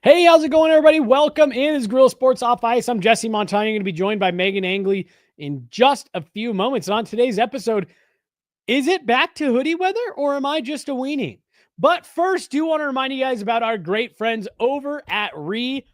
Hey, how's it going, everybody? Welcome in. This is Grill Sports Off Ice. I'm Jesse Montano. I'm going to be joined by Meghan Angley in just a few moments. And on today's episode, is it back to hoodie weather or am I just a weenie? But first, do want to remind you guys about our great friends over at RefiJet.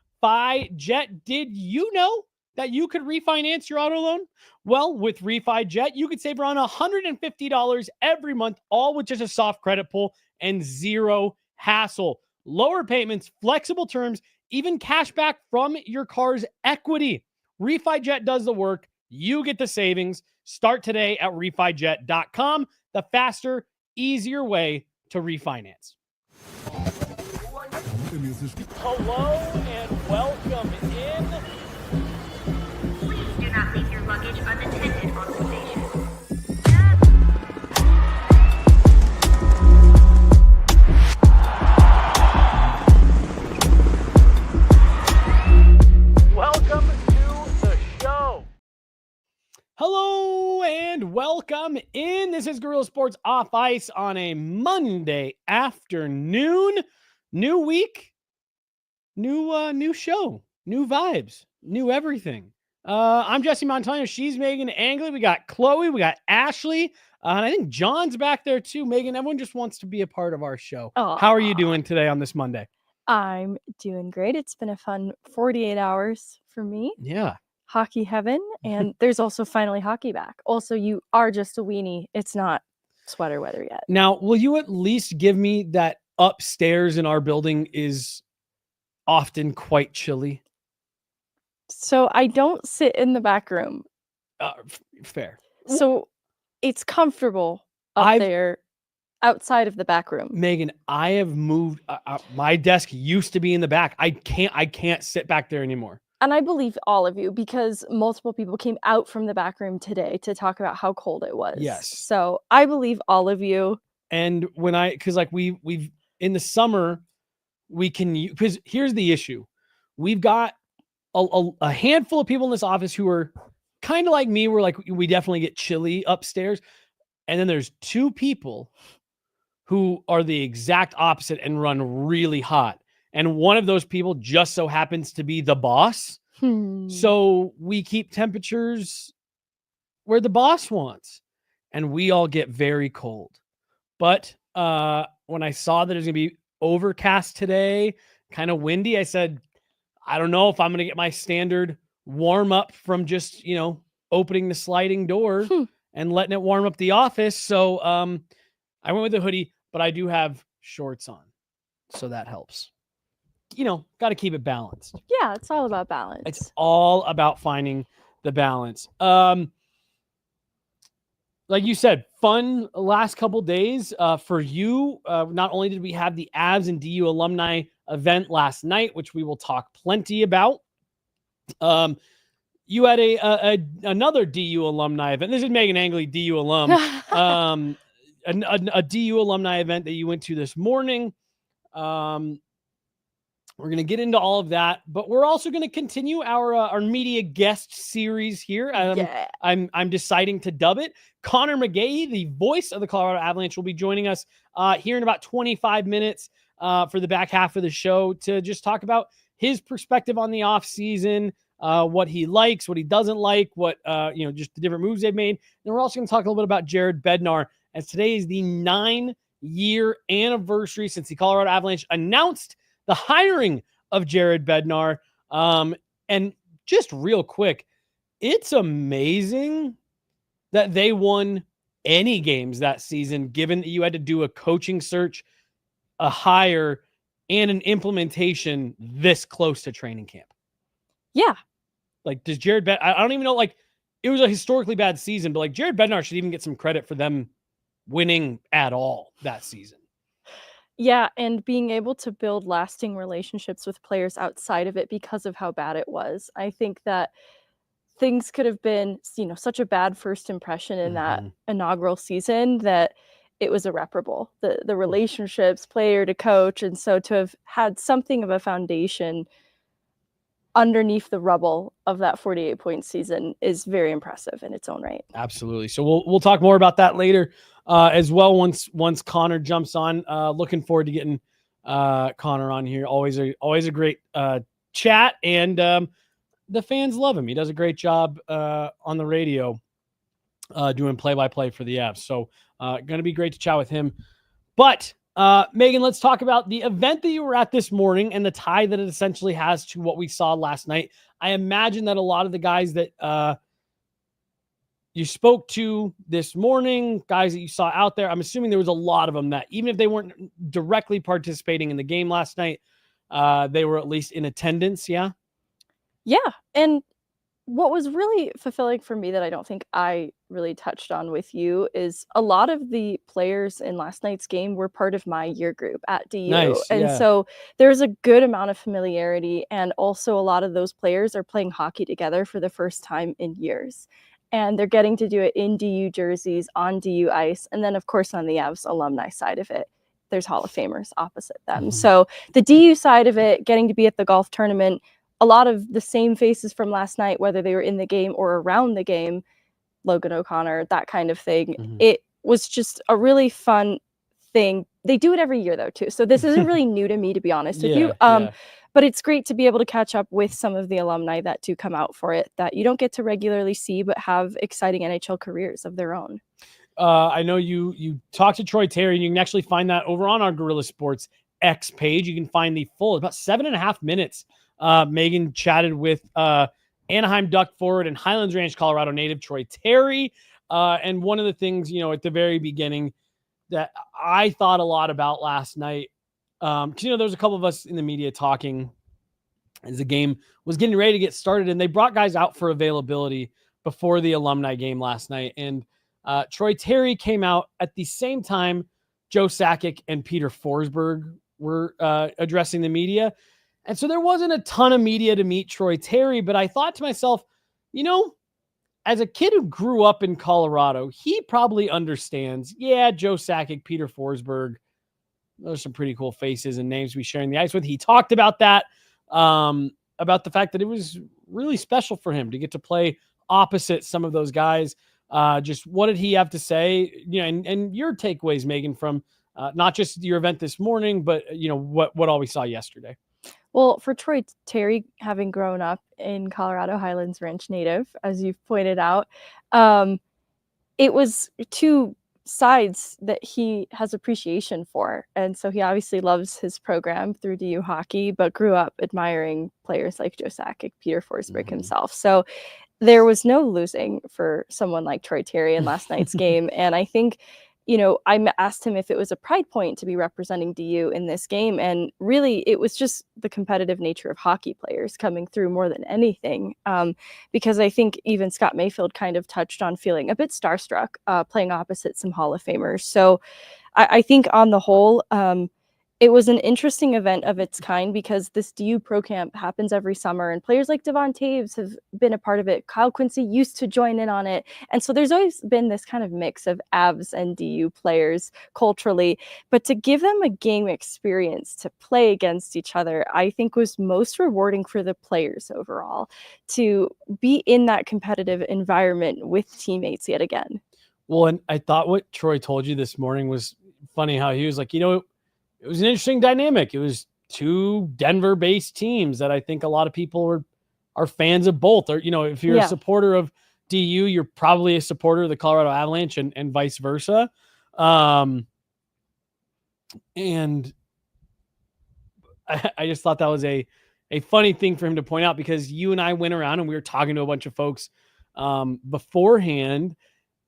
Did you know that you could refinance your auto loan? Well, with RefiJet, you could save around $150 every month, all with just a soft credit pull and zero hassle. Lower payments, flexible terms, even cash back from your car's equity. RefiJet does the work. You get the savings. Start today at RefiJet.com, the faster, easier way to refinance. Hello and welcome in. Please do not leave your luggage unattended on the station. Welcome to the show. Hello and welcome in. This is Gorilla Sports Off Ice on a Monday afternoon. New week, new show, new vibes, new everything. I'm Jesse Montano. She's Meghan Angley. We got Chloe. We got Ashley. And I think John's back there too. Meghan, everyone just wants to be a part of our show. Aww. How are you doing today on this Monday? I'm doing great. It's been a fun 48 hours for me. Yeah. Hockey heaven. And there's also finally hockey back. Also, you are just a weenie. It's not sweater weather yet. Now, will you at least give me that upstairs in our building is often quite chilly? So I don't sit in the back room. Fair. So it's comfortable up there outside of the back room. Meghan, I have moved. My desk used to be in the back. I can't sit back there anymore. And I believe all of you because multiple people came out from the back room today to talk about how cold it was. Yes. So I believe all of you. And because like we've in the summer, we can use, because here's the issue. We've got a handful of people in this office who are kind of like me. We're like, we definitely get chilly upstairs. And then there's two people who are the exact opposite and run really hot. And one of those people just so happens to be the boss. So we keep temperatures where the boss wants. And we all get very cold. But when I saw that it was going to be overcast today, kind of windy, I said, I don't know if I'm going to get my standard warm up from just, opening the sliding door and letting it warm up the office. So I went with a hoodie, but I do have shorts on. So that helps. Got to keep it balanced. Yeah, it's all about balance. It's all about finding the balance. Like you said, fun last couple days for you. Not only did we have the Avs and DU Alumni event last night, which we will talk plenty about. You had another DU Alumni event. This is Meghan Angley, DU alum. A DU Alumni event that you went to this morning. We're going to get into all of that, but we're also going to continue our media guest series here. I'm deciding to dub it. Conor McGahey, the voice of the Colorado Avalanche, will be joining us here in about 25 minutes for the back half of the show to just talk about his perspective on the offseason, what he likes, what he doesn't like, what, just the different moves they've made. And we're also going to talk a little bit about Jared Bednar, as today is the 9-year anniversary since the Colorado Avalanche announced the hiring of Jared Bednar. And just real quick, it's amazing that they won any games that season, given that you had to do a coaching search, a hire, and an implementation this close to training camp. Yeah. Like, does Jared Bednar, I don't even know, like, it was a historically bad season, but like Jared Bednar should even get some credit for them winning at all that season. Yeah, and being able to build lasting relationships with players outside of it because of how bad it was. I think that things could have been, such a bad first impression in that inaugural season that it was irreparable. The relationships, player to coach, and so to have had something of a foundation underneath the rubble of that 48-point season is very impressive in its own right. Absolutely. So we'll talk more about that later as well once Conor jumps on. Looking forward to getting Conor on here. Always a great chat, and the fans love him. He does a great job on the radio doing play-by-play for the Avs. So going to be great to chat with him. But Meghan, let's talk about the event that you were at this morning and the tie that it essentially has to what we saw last night. I imagine that a lot of the guys that you spoke to this morning, guys that you saw out there, I'm assuming there was a lot of them that even if they weren't directly participating in the game last night, they were at least in attendance. Yeah. Yeah. And what was really fulfilling for me that I don't think I really touched on with you is a lot of the players in last night's game were part of my year group at DU. Nice, and yeah. so there's a good amount of familiarity. And also a lot of those players are playing hockey together for the first time in years. And they're getting to do it in DU jerseys, on DU ice. And then, of course, on the Avs alumni side of it, there's Hall of Famers opposite them. Mm-hmm. So the DU side of it, getting to be at the golf tournament, a lot of the same faces from last night, whether they were in the game or around the game, Logan O'Connor, that kind of thing. Mm-hmm. It was just a really fun thing. They do it every year, though, too. So this isn't really new to me, to be honest with you. But it's great to be able to catch up with some of the alumni that do come out for it that you don't get to regularly see, but have exciting NHL careers of their own. I know you talked to Troy Terry, and you can actually find that over on our Guerrilla Sports X page. You can find the full, about 7.5 minutes. Meghan chatted with Anaheim Duck forward and Highlands Ranch, Colorado native Troy Terry. And one of the things, at the very beginning that I thought a lot about last night, because, there was a couple of us in the media talking as the game was getting ready to get started, and they brought guys out for availability before the alumni game last night. And Troy Terry came out at the same time Joe Sakic and Peter Forsberg were addressing the media. And so there wasn't a ton of media to meet Troy Terry, but I thought to myself, as a kid who grew up in Colorado, he probably understands, Joe Sakic, Peter Forsberg, those are some pretty cool faces and names to be sharing the ice with. He talked about that, about the fact that it was really special for him to get to play opposite some of those guys. Just what did he have to say? And your takeaways, Meghan, from not just your event this morning, but what all we saw yesterday. Well, for Troy Terry, having grown up in Colorado, Highlands Ranch native, as you've pointed out, it was two sides that he has appreciation for. And so he obviously loves his program through DU hockey, but grew up admiring players like Joe Sakic, Peter Forsberg himself. So there was no losing for someone like Troy Terry in last night's game. And I think, I asked him if it was a pride point to be representing DU in this game. And really, it was just the competitive nature of hockey players coming through more than anything. Because I think even Scott Mayfield kind of touched on feeling a bit starstruck playing opposite some Hall of Famers. So I think on the whole, it was an interesting event of its kind because this DU Pro Camp happens every summer and players like Devon Taves have been a part of it. Kyle Quincy used to join in on it. And so there's always been this kind of mix of Avs and DU players culturally. But to give them a game experience to play against each other, I think was most rewarding for the players overall to be in that competitive environment with teammates yet again. Well, and I thought what Troy told you this morning was funny, how he was like, it was an interesting dynamic. It was two Denver-based teams that I think a lot of people are fans of both. Or, if you're a supporter of DU, you're probably a supporter of the Colorado Avalanche and vice versa. And I just thought that was a funny thing for him to point out, because you and I went around and we were talking to a bunch of folks beforehand,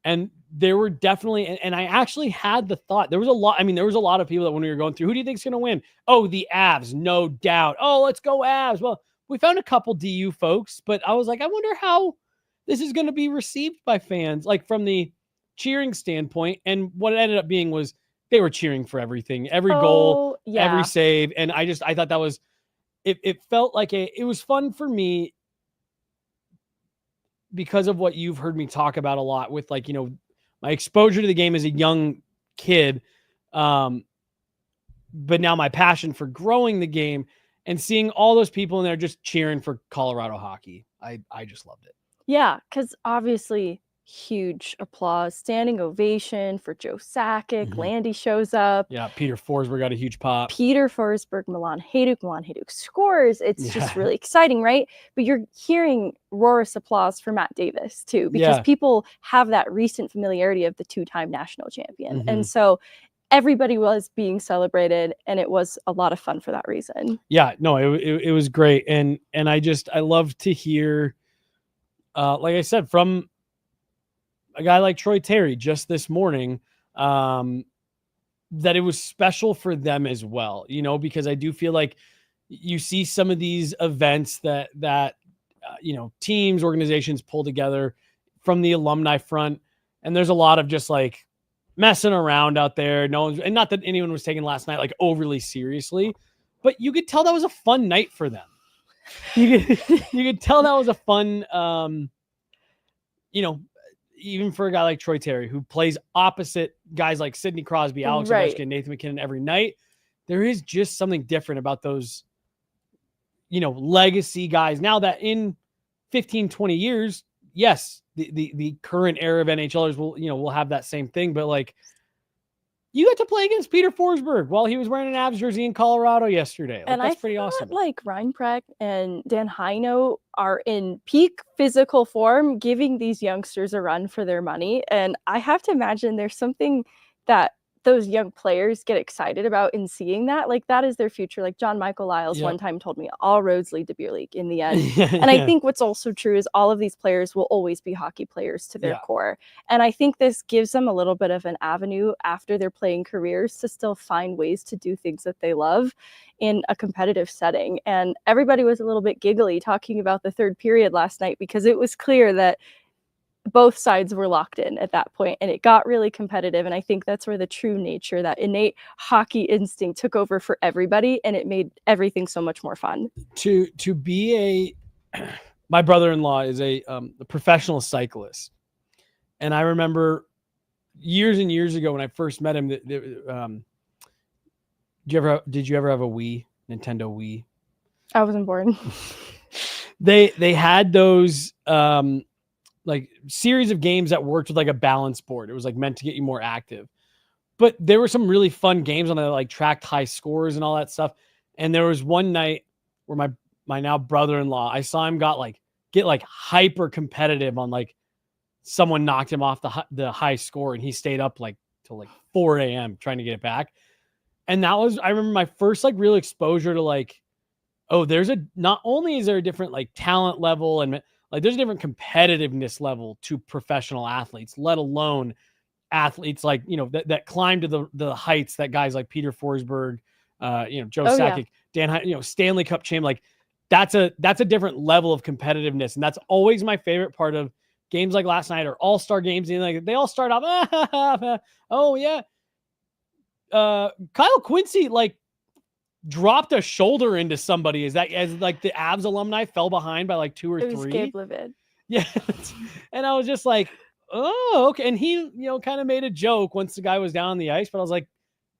and there were definitely, and I actually had the thought, there was a lot of people that when we were going through, who do you think is going to win? Oh, the Avs, no doubt. Oh, let's go Avs. Well, we found a couple DU folks, but I was like, I wonder how this is going to be received by fans, like from the cheering standpoint. And what it ended up being was they were cheering for everything, every goal, every save. And I thought that was, it felt like it was fun for me because of what you've heard me talk about a lot with, like, my exposure to the game as a young kid. But now my passion for growing the game and seeing all those people in there just cheering for Colorado hockey. I just loved it. Yeah, because obviously huge applause, standing ovation for Joe Sakic. Mhm. Landy shows up. Yeah, Peter Forsberg got a huge pop. Peter Forsberg, Milan Hejduk scores. It's just Yeah. really exciting, right? But you're hearing roarous applause for Matt Davis too, because Yeah. people have that recent familiarity of the two-time national champion. Mhm. And so everybody was being celebrated, and it was a lot of fun for that reason. Yeah, no, it was great. And I love to hear, like I said, from a guy like Troy Terry just this morning, that it was special for them as well, you know, because I do feel like you see some of these events that you know, teams, organizations pull together from the alumni front, and there's a lot of just like messing around out there. No one's, and not that anyone was taking last night like overly seriously, but you could tell that was a fun night for them. You could tell that was a fun, you know, even for a guy like Troy Terry, who plays opposite guys like Sidney Crosby, Alex Right. Ovechkin, Nathan McKinnon every night. There is just something different about those, you know, legacy guys. Now that in 15, 20 years, yes, the current era of NHLers will have that same thing. But like, you got to play against Peter Forsberg while he was wearing an Avs jersey in Colorado yesterday. Like, And that's I pretty thought, awesome. like, Reinprecht and Dan Heino are in peak physical form, giving these youngsters a run for their money. And I have to imagine there's something that those young players get excited about in seeing that. Like, that is their future. Like, John Michael Lyles Yep. one time told me, all roads lead to beer league in the end. And I think what's also true is all of these players will always be hockey players to their Yeah. core. And I think this gives them a little bit of an avenue after their playing careers to still find ways to do things that they love in a competitive setting. And everybody was a little bit giggly talking about the third period last night, because it was clear that both sides were locked in at that point, and it got really competitive. And I think that's where the true nature, that innate hockey instinct, took over for everybody, and it made everything so much more fun. To be my brother-in-law is a professional cyclist, and I remember years and years ago when I first met him, did you ever have a Wii, Nintendo Wii? I wasn't born. They had those like series of games that worked with like a balance board. It was like meant to get you more active, but there were some really fun games on it, like tracked high scores and all that stuff. And there was one night where my now brother-in-law, I saw him get hyper competitive on like someone knocked him off the high score, and he stayed up like till like 4 a.m. trying to get it back. And that was, I remember, my first like real exposure to like, oh, not only is there a different like talent level and like there's a different competitiveness level to professional athletes, let alone athletes like, you know, that climb to the heights that guys like Peter Forsberg, you know, Joe Sakic, Dan, you know, Stanley Cup champ, like that's a different level of competitiveness. And that's always my favorite part of games like last night or all-star games. And like they all start off, oh yeah. Kyle Quincy like dropped a shoulder into somebody. As like the Avs alumni fell behind by like 2 or 3. It was Gabe Levitt. Yeah. And I was just like, oh, okay. And he, you know, kind of made a joke once the guy was down on the ice, but I was like,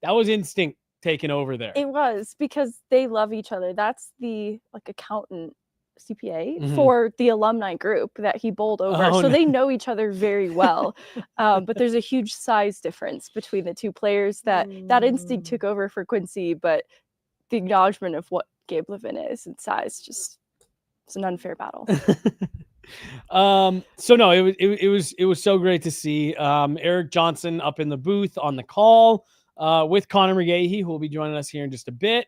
that was instinct taking over there. It was, because they love each other. That's the like accountant CPA Mhm. for the alumni group that he bowled over. Oh, so no. they know each other very well. But there's a huge size difference between the two players that instinct took over for Quincy, but the acknowledgement of what Gabe Levin is and size, just, it's an unfair battle. So no, it was so great to see Eric Johnson up in the booth on the call with Conor McGahey, who will be joining us here in just a bit.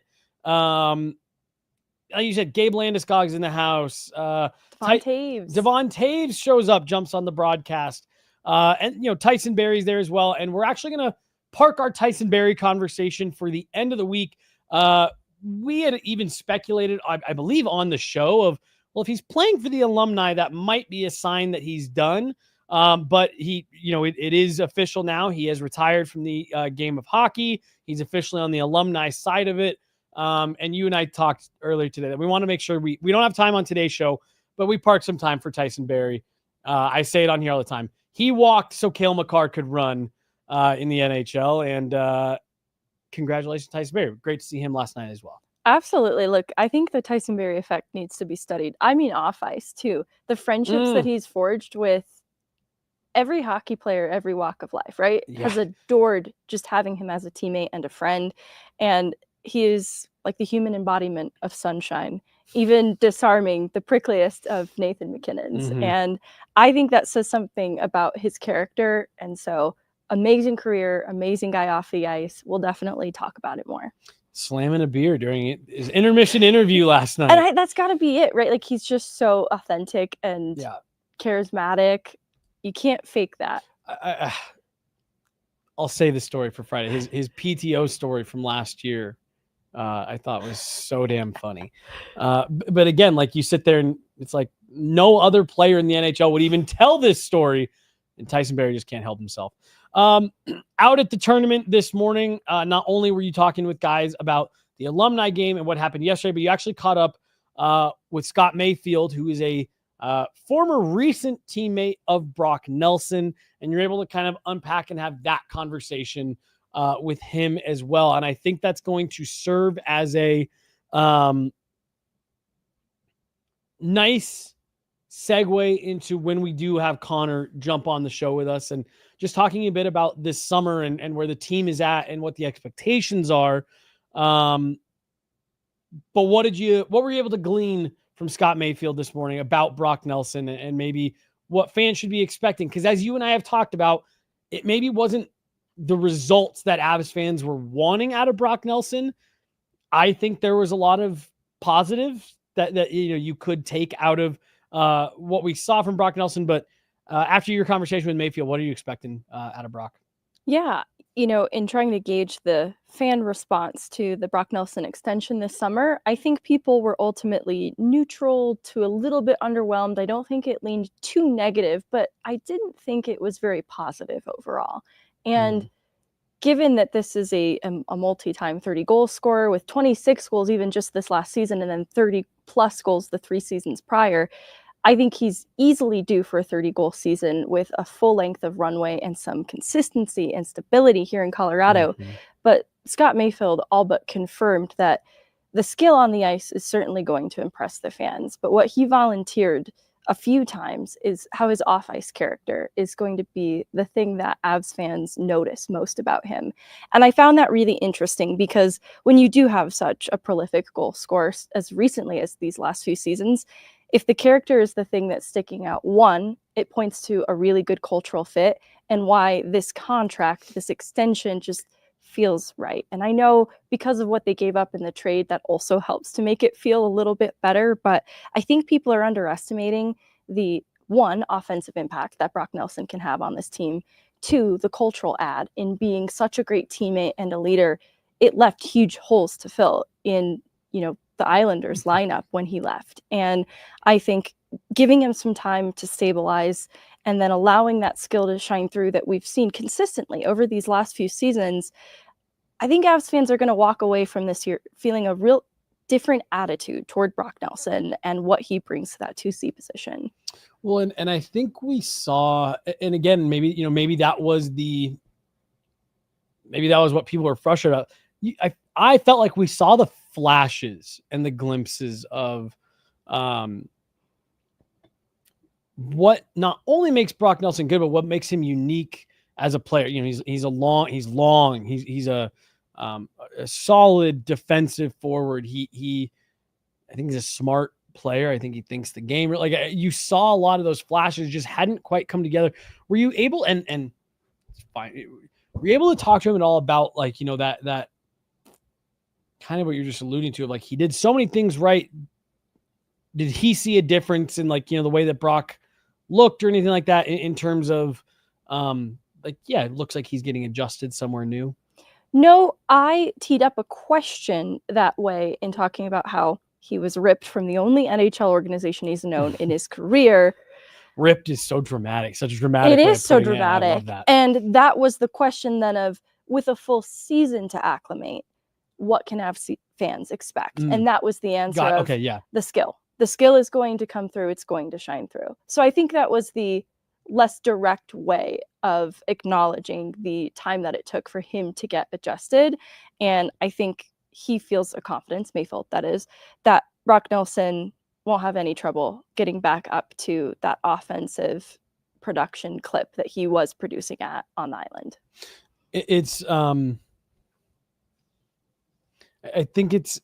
Like you said, Gabe Landeskog's in the house. Devon Taves shows up, jumps on the broadcast. And, you know, Tyson Barrie's there as well. And we're actually going to park our Tyson Barrie conversation for the end of the week. We had even speculated, I believe, on the show of, well, if he's playing for the alumni, that might be a sign that he's done. But he, you know, it is official now. He has retired from the game of hockey. He's officially on the alumni side of it. And you and I talked earlier today that we want to make sure we don't have time on today's show, but we parked some time for Tyson Barrie. I say it on here all the time. He walked so Cale Makar could run in the NHL. And congratulations, Tyson Barrie. Great to see him last night as well. Absolutely. Look, I think the Tyson Barrie effect needs to be studied. I mean, off ice too. The friendships that he's forged with every hockey player, every walk of life, right, has adored just having him as a teammate and a friend. And he is like the human embodiment of sunshine, even disarming the prickliest of Nathan McKinnons. Mhm. And I think that says something about his character. And so amazing career, amazing guy off the ice. We'll definitely talk about it more. Slamming a beer during his intermission interview last night. And that's got to be it, right? Like, he's just so authentic and charismatic. You can't fake that. I'll say the story for Friday. His PTO story from last year, I thought was so damn funny. But again, like, you sit there and it's like no other player in the NHL would even tell this story, and Tyson Barrie just can't help himself. Out at the tournament this morning, not only were you talking with guys about the alumni game and what happened yesterday, but you actually caught up with Scott Mayfield, who is a former recent teammate of Brock Nelson, and you're able to kind of unpack and have that conversation with him as well. And I think that's going to serve as a nice segue into when we do have Conor jump on the show with us, and just talking a bit about this summer and where the team is at and what the expectations are. But what were you able to glean from Scott Mayfield this morning about Brock Nelson and maybe what fans should be expecting? Because as you and I have talked about, it maybe wasn't the results that Avs fans were wanting out of Brock Nelson. I think there was a lot of positives that you could take out of what we saw from Brock Nelson. But after your conversation with Mayfield, what are you expecting out of Brock? Yeah, in trying to gauge the fan response to the Brock Nelson extension this summer, I think people were ultimately neutral to a little bit underwhelmed. I don't think it leaned too negative, but I didn't think it was very positive overall. And given that this is a multi-time 30-goal scorer with 26 goals even just this last season, and then 30-plus goals the 3 seasons prior, I think he's easily due for a 30-goal season with a full length of runway and some consistency and stability here in Colorado. But Scott Mayfield all but confirmed that the skill on the ice is certainly going to impress the fans. But what he volunteered a few times is how his off-ice character is going to be the thing that Avs fans notice most about him. And I found that really interesting, because when you do have such a prolific goal scorer as recently as these last few seasons, if the character is the thing that's sticking out, one, it points to a really good cultural fit and why this contract, this extension, just feels right. And I know because of what they gave up in the trade, that also helps to make it feel a little bit better. But I think people are underestimating the, one, offensive impact that Brock Nelson can have on this team. Two, the cultural add in being such a great teammate and a leader. It left huge holes to fill in, the Islanders lineup when he left. And I think giving him some time to stabilize and then allowing that skill to shine through that we've seen consistently over these last few seasons, I think Avs fans are going to walk away from this year feeling a real different attitude toward Brock Nelson and what he brings to that 2C position. Well, and I think we saw, and again, maybe that was what people were frustrated about. I felt like we saw the flashes and the glimpses of what not only makes Brock Nelson good, but what makes him unique as a player. He's long. He's a solid defensive forward. I think he's a smart player. I think he thinks the game. Like, you saw a lot of those flashes just hadn't quite come together. Were you able and it's fine. Were you able to talk to him at all about that kind of what you're just alluding to, like, he did so many things right? Did he see a difference in the way that Brock looked or anything like that in terms of it looks like he's getting adjusted somewhere new? No, I teed up a question that way in talking about how he was ripped from the only NHL organization he's known in his career. Ripped is so dramatic, such a dramatic. It is so dramatic. And that was the question then of, with a full season to acclimate, what can Avs fans expect? And that was the answer of the skill. The skill is going to come through. It's going to shine through. So I think that was the less direct way of acknowledging the time that it took for him to get adjusted. And I think he feels a confidence, Mayfield, that is, that Brock Nelson won't have any trouble getting back up to that offensive production clip that he was producing at on the island. It's I think it's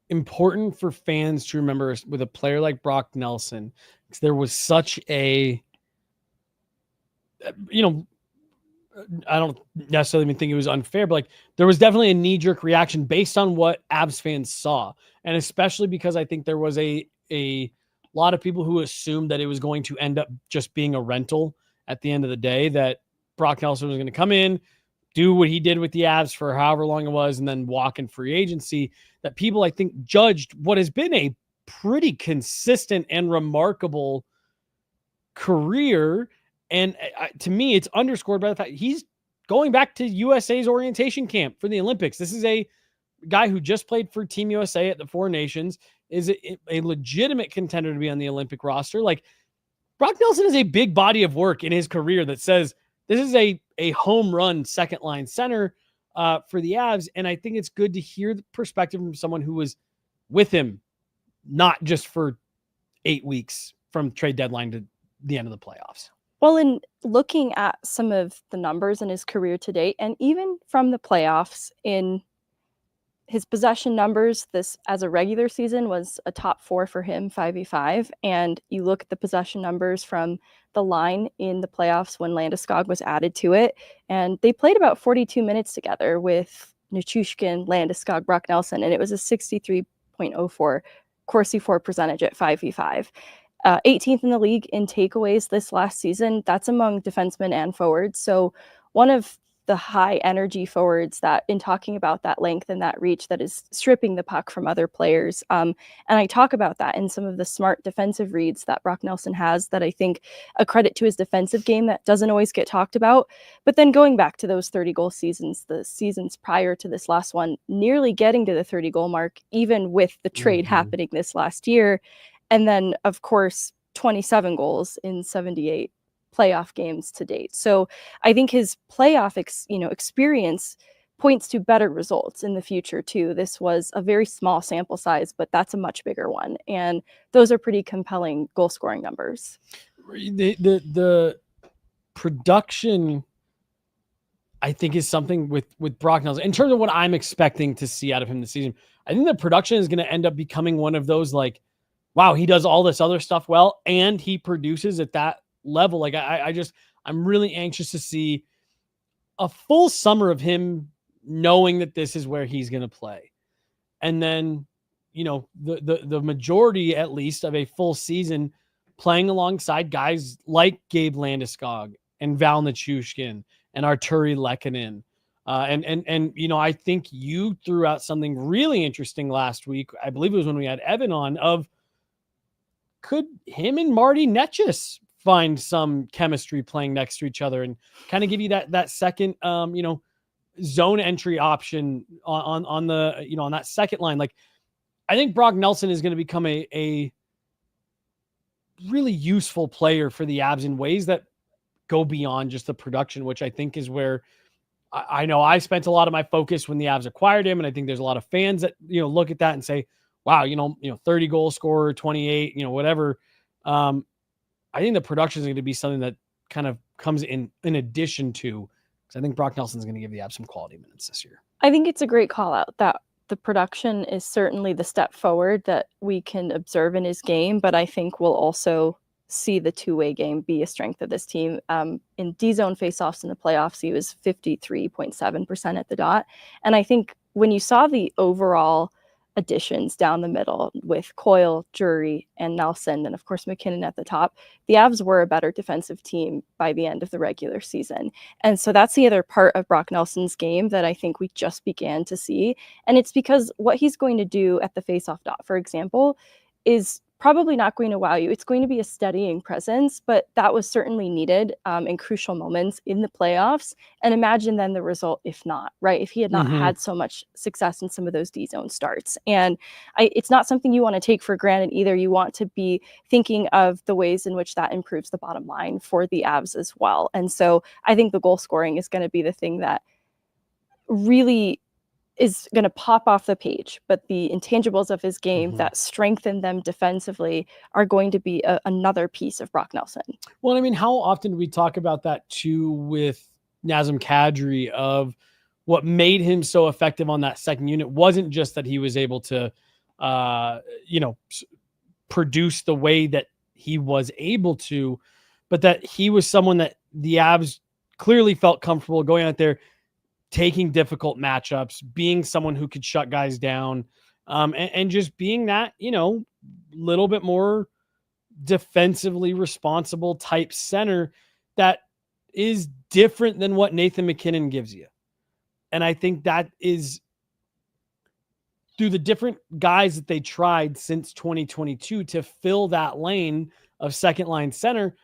important for fans to remember with a player like Brock Nelson, because there was such a, I don't necessarily even think it was unfair, but like there was definitely a knee-jerk reaction based on what Avs fans saw. And especially because I think there was a lot of people who assumed that it was going to end up just being a rental at the end of the day, that Brock Nelson was going to come in, do what he did with the Avs for however long it was, and then walk in free agency, that people, I think, judged what has been a pretty consistent and remarkable career. And to me, it's underscored by the fact he's going back to USA's orientation camp for the Olympics. This is a guy who just played for Team USA at the Four Nations, is a legitimate contender to be on the Olympic roster. Like, Brock Nelson is a big body of work in his career that says this is a home run second line center for the Avs. And I think it's good to hear the perspective from someone who was with him, not just for 8 weeks from trade deadline to the end of the playoffs. Well, in looking at some of the numbers in his career to date, and even from the playoffs, in his possession numbers, this as a regular season was a top 4 for him, 5v5. And you look at the possession numbers from the line in the playoffs when Landeskog was added to it, and they played about 42 minutes together with Nichushkin, Landeskog, Brock Nelson, and it was a 63.04 Corsi for percentage at 5v5. 18th in the league in takeaways this last season. That's among defensemen and forwards. So one of the high energy forwards that, in talking about that length and that reach, that is stripping the puck from other players. And I talk about that in some of the smart defensive reads that Brock Nelson has, that I think a credit to his defensive game that doesn't always get talked about. But then going back to those 30 goal seasons, the seasons prior to this last one, nearly getting to the 30 goal mark, even with the trade happening this last year. And then, of course, 27 goals in 78 playoff games to date. So I think his playoff experience points to better results in the future too. This was a very small sample size, but that's a much bigger one. And those are pretty compelling goal scoring numbers. The production, I think, is something with Brock Nelson in terms of what I'm expecting to see out of him this season. I think the production is going to end up becoming one of those, like, wow, he does all this other stuff well, and he produces at that level. Like, I'm really anxious to see a full summer of him knowing that this is where he's going to play. And then, the majority, at least, of a full season playing alongside guys like Gabe Landeskog and Val Nichushkin and Arturi Lehkonen. And I think you threw out something really interesting last week. I believe it was when we had Evan on, of could him and Marty Netchus find some chemistry playing next to each other and kind of give you that second, zone entry option on the, on that second line. Like, I think Brock Nelson is going to become a really useful player for the Avs in ways that go beyond just the production, which I think is where I know I spent a lot of my focus when the Avs acquired him. And I think there's a lot of fans that, look at that and say, wow, 30 goal scorer, 28, whatever. I think the production is going to be something that kind of comes in addition to, because I think Brock Nelson is going to give the Avs some quality minutes this year. I think it's a great call out that the production is certainly the step forward that we can observe in his game, but I think we'll also see the two-way game be a strength of this team. In D-zone faceoffs in the playoffs, he was 53.7% at the dot. And I think when you saw the overall additions down the middle with Coyle, Drury, and Nelson, and of course McKinnon at the top, the Avs were a better defensive team by the end of the regular season. And so that's the other part of Brock Nelson's game that I think we just began to see. And it's because what he's going to do at the faceoff dot, for example, is probably not going to wow you. It's going to be a steadying presence, but that was certainly needed in crucial moments in the playoffs. And imagine then the result if not, right? If he had not had so much success in some of those D-zone starts. And it's not something you want to take for granted either. You want to be thinking of the ways in which that improves the bottom line for the Avs as well. And so I think the goal scoring is going to be the thing that really is going to pop off the page, but the intangibles of his game that strengthen them defensively are going to be another piece of Brock Nelson. Well, I mean, how often do we talk about that too with Nazem Kadri, of what made him so effective on that second unit wasn't just that he was able to, produce the way that he was able to, but that he was someone that the Avs clearly felt comfortable going out there, taking difficult matchups, being someone who could shut guys down, and just being that, little bit more defensively responsible type center that is different than what Nathan MacKinnon gives you. And I think that is through the different guys that they tried since 2022 to fill that lane of second line center.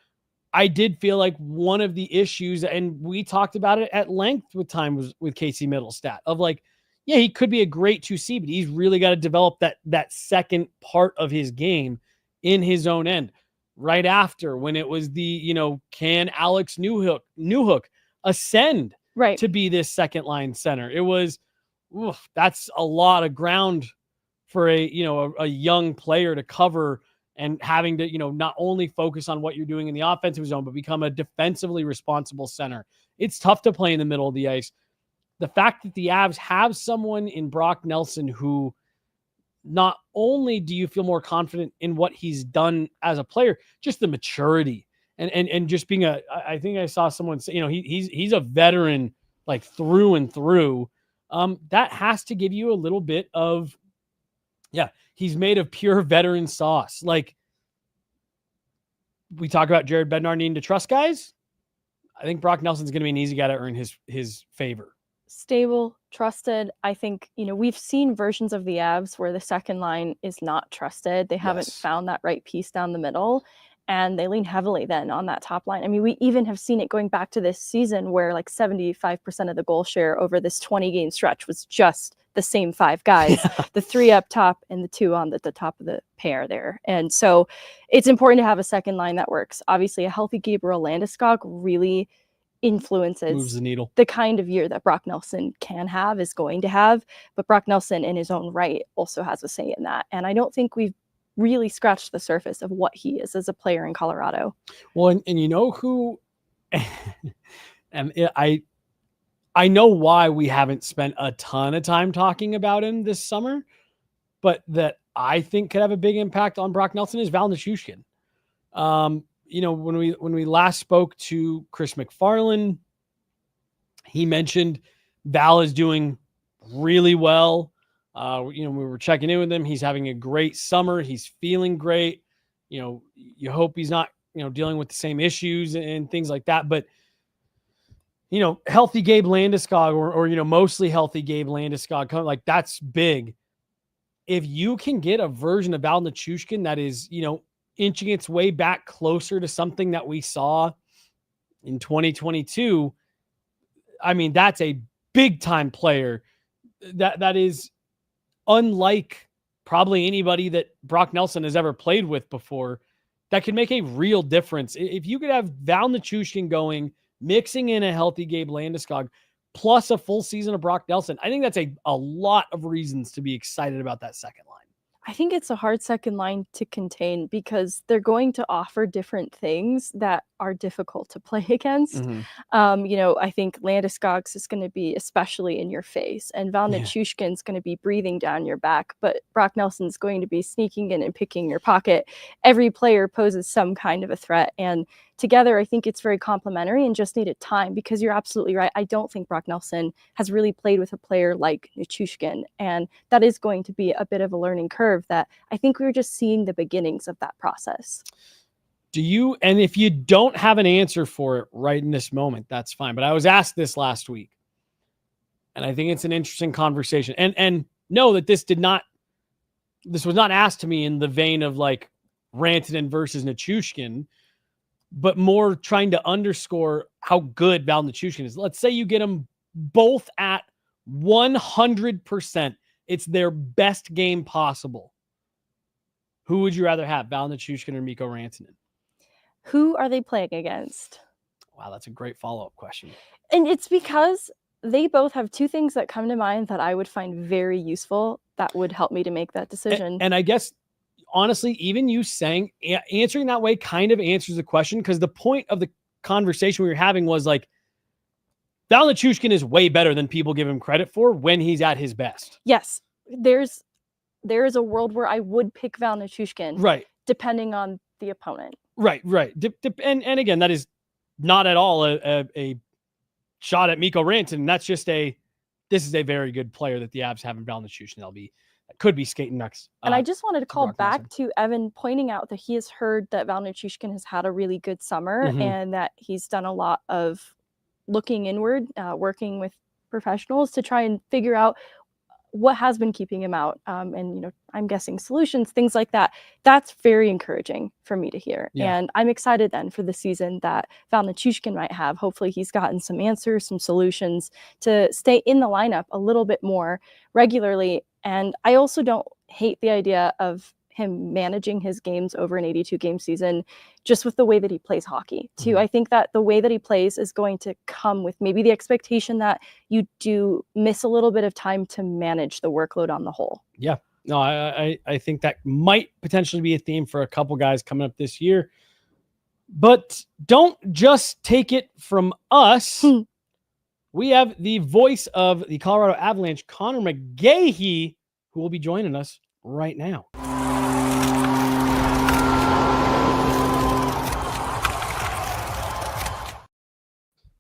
I did feel like one of the issues, and we talked about it at length with time, was with Casey Middlestat, of like, yeah, he could be a great 2C, but he's really got to develop that second part of his game in his own end. Right after, when it was the, can Alex Newhook ascend to be this second line center? It was, that's a lot of ground for a young player to cover, and having to, not only focus on what you're doing in the offensive zone, but become a defensively responsible center. It's tough to play in the middle of the ice. The fact that the Avs have someone in Brock Nelson who, not only do you feel more confident in what he's done as a player, just the maturity and just being I think I saw someone say, he's a veteran, like through and through. That has to give you a little bit of, he's made of pure veteran sauce. Like, we talk about Jared Bednar needing to trust guys. I think Brock Nelson's going to be an easy guy to earn his favor. Stable, trusted. I think, we've seen versions of the Avs where the second line is not trusted. They haven't found that right piece down the middle, and they lean heavily then on that top line. I mean, we even have seen it going back to this season where like 75% of the goal share over this 20-game stretch was just the same five guys, the three up top and the two on the top of the pair there. And so it's important to have a second line that works. Obviously, a healthy Gabriel Landeskog really influences moves the needle. The kind of year that Brock Nelson is going to have, but Brock Nelson in his own right also has a say in that. And I don't think we've really scratched the surface of what he is as a player in Colorado. Well, and you know who, and I know why we haven't spent a ton of time talking about him this summer, but that I think could have a big impact on Brock Nelson is Val Nichushkin. When we last spoke to Chris McFarland, he mentioned Val is doing really well. We were checking in with him. He's having a great summer. He's feeling great. You hope he's not, dealing with the same issues and things like that. But, healthy Gabe Landeskog or mostly healthy Gabe Landeskog, like, that's big. If you can get a version of Val Nichushkin that is, inching its way back closer to something that we saw in 2022, I mean, that's a big time player that is unlike probably anybody that Brock Nelson has ever played with before, that could make a real difference. If you could have Val Nichushkin going, mixing in a healthy Gabe Landeskog, plus a full season of Brock Nelson, I think that's a lot of reasons to be excited about that second line. I think it's a hard second line to contain because they're going to offer different things that are difficult to play against. I think Landeskog's is going to be especially in your face, and Val Nichushkin's going to be breathing down your back, but Brock Nelson's going to be sneaking in and picking your pocket. Every player poses some kind of a threat, and together, I think it's very complementary and just needed time, because you're absolutely right. I don't think Brock Nelson has really played with a player like Nichushkin, and that is going to be a bit of a learning curve that I think we're just seeing the beginnings of that process. And if you don't have an answer for it right in this moment, that's fine. But I was asked this last week, and I think it's an interesting conversation. And know that this was not asked to me in the vein of like Rantanen versus Nichushkin, but more trying to underscore how good Val Nichushkin is. Let's say you get them both at 100%. It's their best game possible. Who would you rather have, Val Nichushkin or Mikko Rantanen? Who are they playing against? Wow, that's a great follow-up question. And it's because they both have two things that come to mind that I would find very useful that would help me to make that decision. And I guess, honestly, even you saying, answering that way kind of answers the question, because the point of the conversation we were having was like, Val Nichushkin is way better than people give him credit for when he's at his best. Yes, there is a world where I would pick Val Nichushkin, right, depending on the opponent. Right. And again, that is not at all a shot at Mikko Rantanen. That's just this is a very good player that the Avs have in Val Nichushkin. That could be skating next. And I just wanted to call back to Evan pointing out that he has heard that Val Nichushkin has had a really good summer and that he's done a lot of looking inward, working with professionals to try and figure out what has been keeping him out. And, I'm guessing solutions, things like that. That's very encouraging for me to hear. Yeah. And I'm excited then for the season that Val Nichushkin might have. Hopefully he's gotten some answers, some solutions to stay in the lineup a little bit more regularly. And I also don't hate the idea of him managing his games over an 82-game season, just with the way that he plays hockey too. I think that the way that he plays is going to come with maybe the expectation that you do miss a little bit of time to manage the workload on the whole. Yeah, no, I think that might potentially be a theme for a couple guys coming up this year, but don't just take it from us. We have the voice of the Colorado Avalanche, Conor McGahey, who will be joining us right now.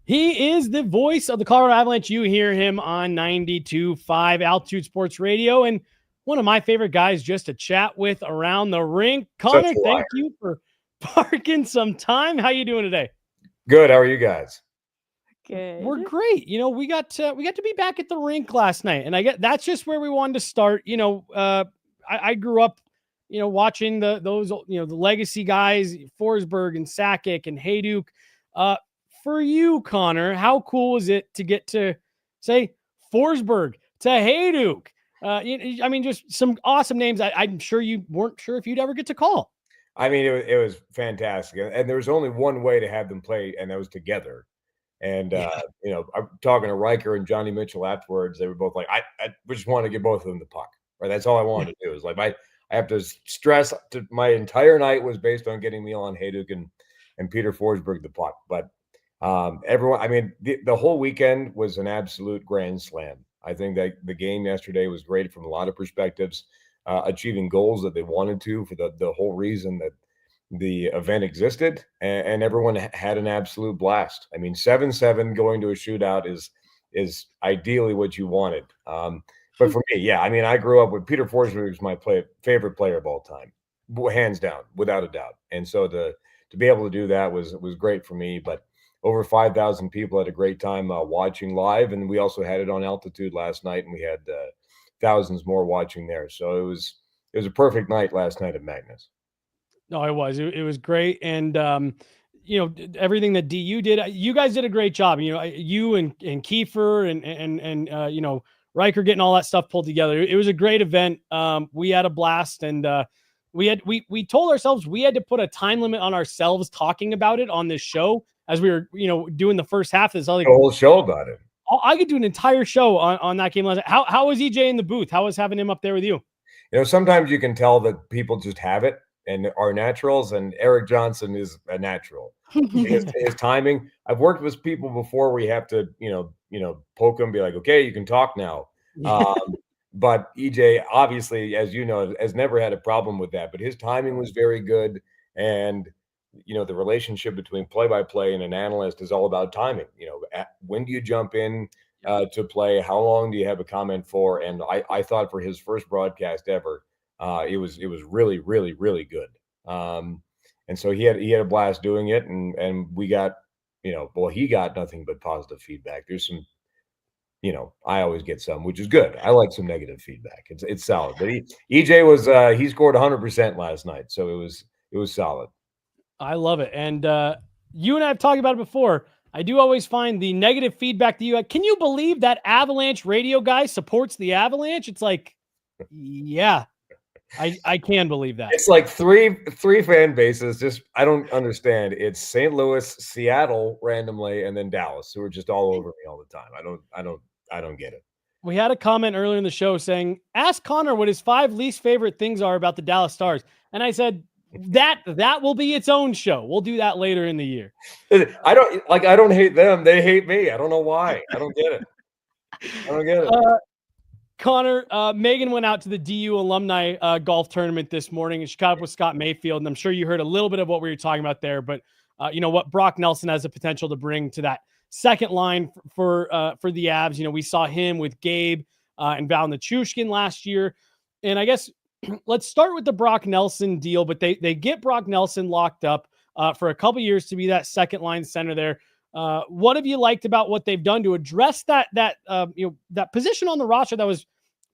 He is the voice of the Colorado Avalanche. You hear him on 92.5 Altitude Sports Radio, and one of my favorite guys just to chat with around the rink. Conor, thank you for parking some time. How you doing today? Good. How are you guys? Good. We're great. We got to be back at the rink last night, and I get that's just where we wanted to start. I grew up, watching those the legacy guys, Forsberg and Sakic and Hejduk. For you, Conor, how cool is it to get to say Forsberg to Hejduk? Just some awesome names. I'm sure you weren't sure if you'd ever get to call. I mean, it was fantastic, and there was only one way to have them play, and that was together. And I'm talking to Riker and Johnny Mitchell afterwards. They were both like, I just want to give both of them the puck. Right, that's all I wanted to do. Is like I have to stress. My entire night was based on getting Milan Hejduk and Peter Forsberg the puck, but. Everyone, I mean, the whole weekend was an absolute grand slam. I think that the game yesterday was great from a lot of perspectives, achieving goals that they wanted to for the whole reason that the event existed, and everyone had an absolute blast. I mean, 7-7 going to a shootout is ideally what you wanted. But for me, yeah, I mean, I grew up with Peter Forsberg was my favorite player of all time, hands down, without a doubt. And so to be able to do that was great for me. But over 5,000 people had a great time watching live, and we also had it on altitude last night, and we had thousands more watching there. So it was a perfect night last night at Magnus. No, it was. It was great, and everything that DU did, you guys did a great job. You and Kiefer and Riker getting all that stuff pulled together. It was a great event. We had a blast, and we told ourselves we had to put a time limit on ourselves talking about it on this show. As we were, doing the first half of this, the whole show about it. I could do an entire show on that game last night. How was EJ in the booth? How was having him up there with you? Sometimes you can tell that people just have it and are naturals, and Eric Johnson is a natural. His timing. I've worked with people before where you have to, poke them, be like, okay, you can talk now. But EJ, obviously, as you know, has never had a problem with that. But his timing was very good, and the relationship between play-by-play and an analyst is all about timing. When do you jump in to play? How long do you have a comment for? And I thought for his first broadcast ever, it was really, really, really good. And so he had a blast doing it, and we got, he got nothing but positive feedback. There's some, I always get some, which is good. I like some negative feedback. It's solid. But EJ was he scored 100% last night, so it was solid. I love it. And you and I have talked about it before. I do always find the negative feedback that you have. Can you believe that Avalanche radio guy supports the Avalanche? It's like, yeah, I can believe that. It's like three fan bases. Just I don't understand. It's St. Louis, Seattle randomly, and then Dallas, who are just all over me all the time. I don't get it. We had a comment earlier in the show saying, ask Conor what his 5 least favorite things are about the Dallas Stars. And I said, that will be its own show. We'll do that later in the year. I don't hate them. They hate me. I don't know why. I don't get it. Conor, Meghan went out to the DU alumni golf tournament this morning, and she caught up with Scott Mayfield. And I'm sure you heard a little bit of what we were talking about there, but you know what Brock Nelson has the potential to bring to that second line for the Avs. You know, we saw him with Gabe and Val Nichushkin last year. And I guess let's start with the Brock Nelson deal, but they get Brock Nelson locked up for a couple years to be that second line center there. What have you liked about what they've done to address that position on the roster that was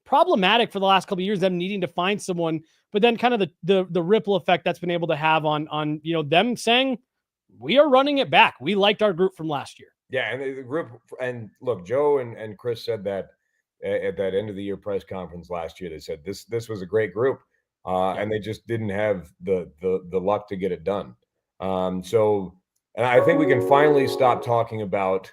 problematic for the last couple of years, them needing to find someone, but then kind of the ripple effect that's been able to have on them saying, we are running it back. We liked our group from last year. Yeah, and the group, and look, Joe and Chris said that at that end of the year press conference last year. They said this was a great group, and they just didn't have the luck to get it done. And I think we can finally stop talking about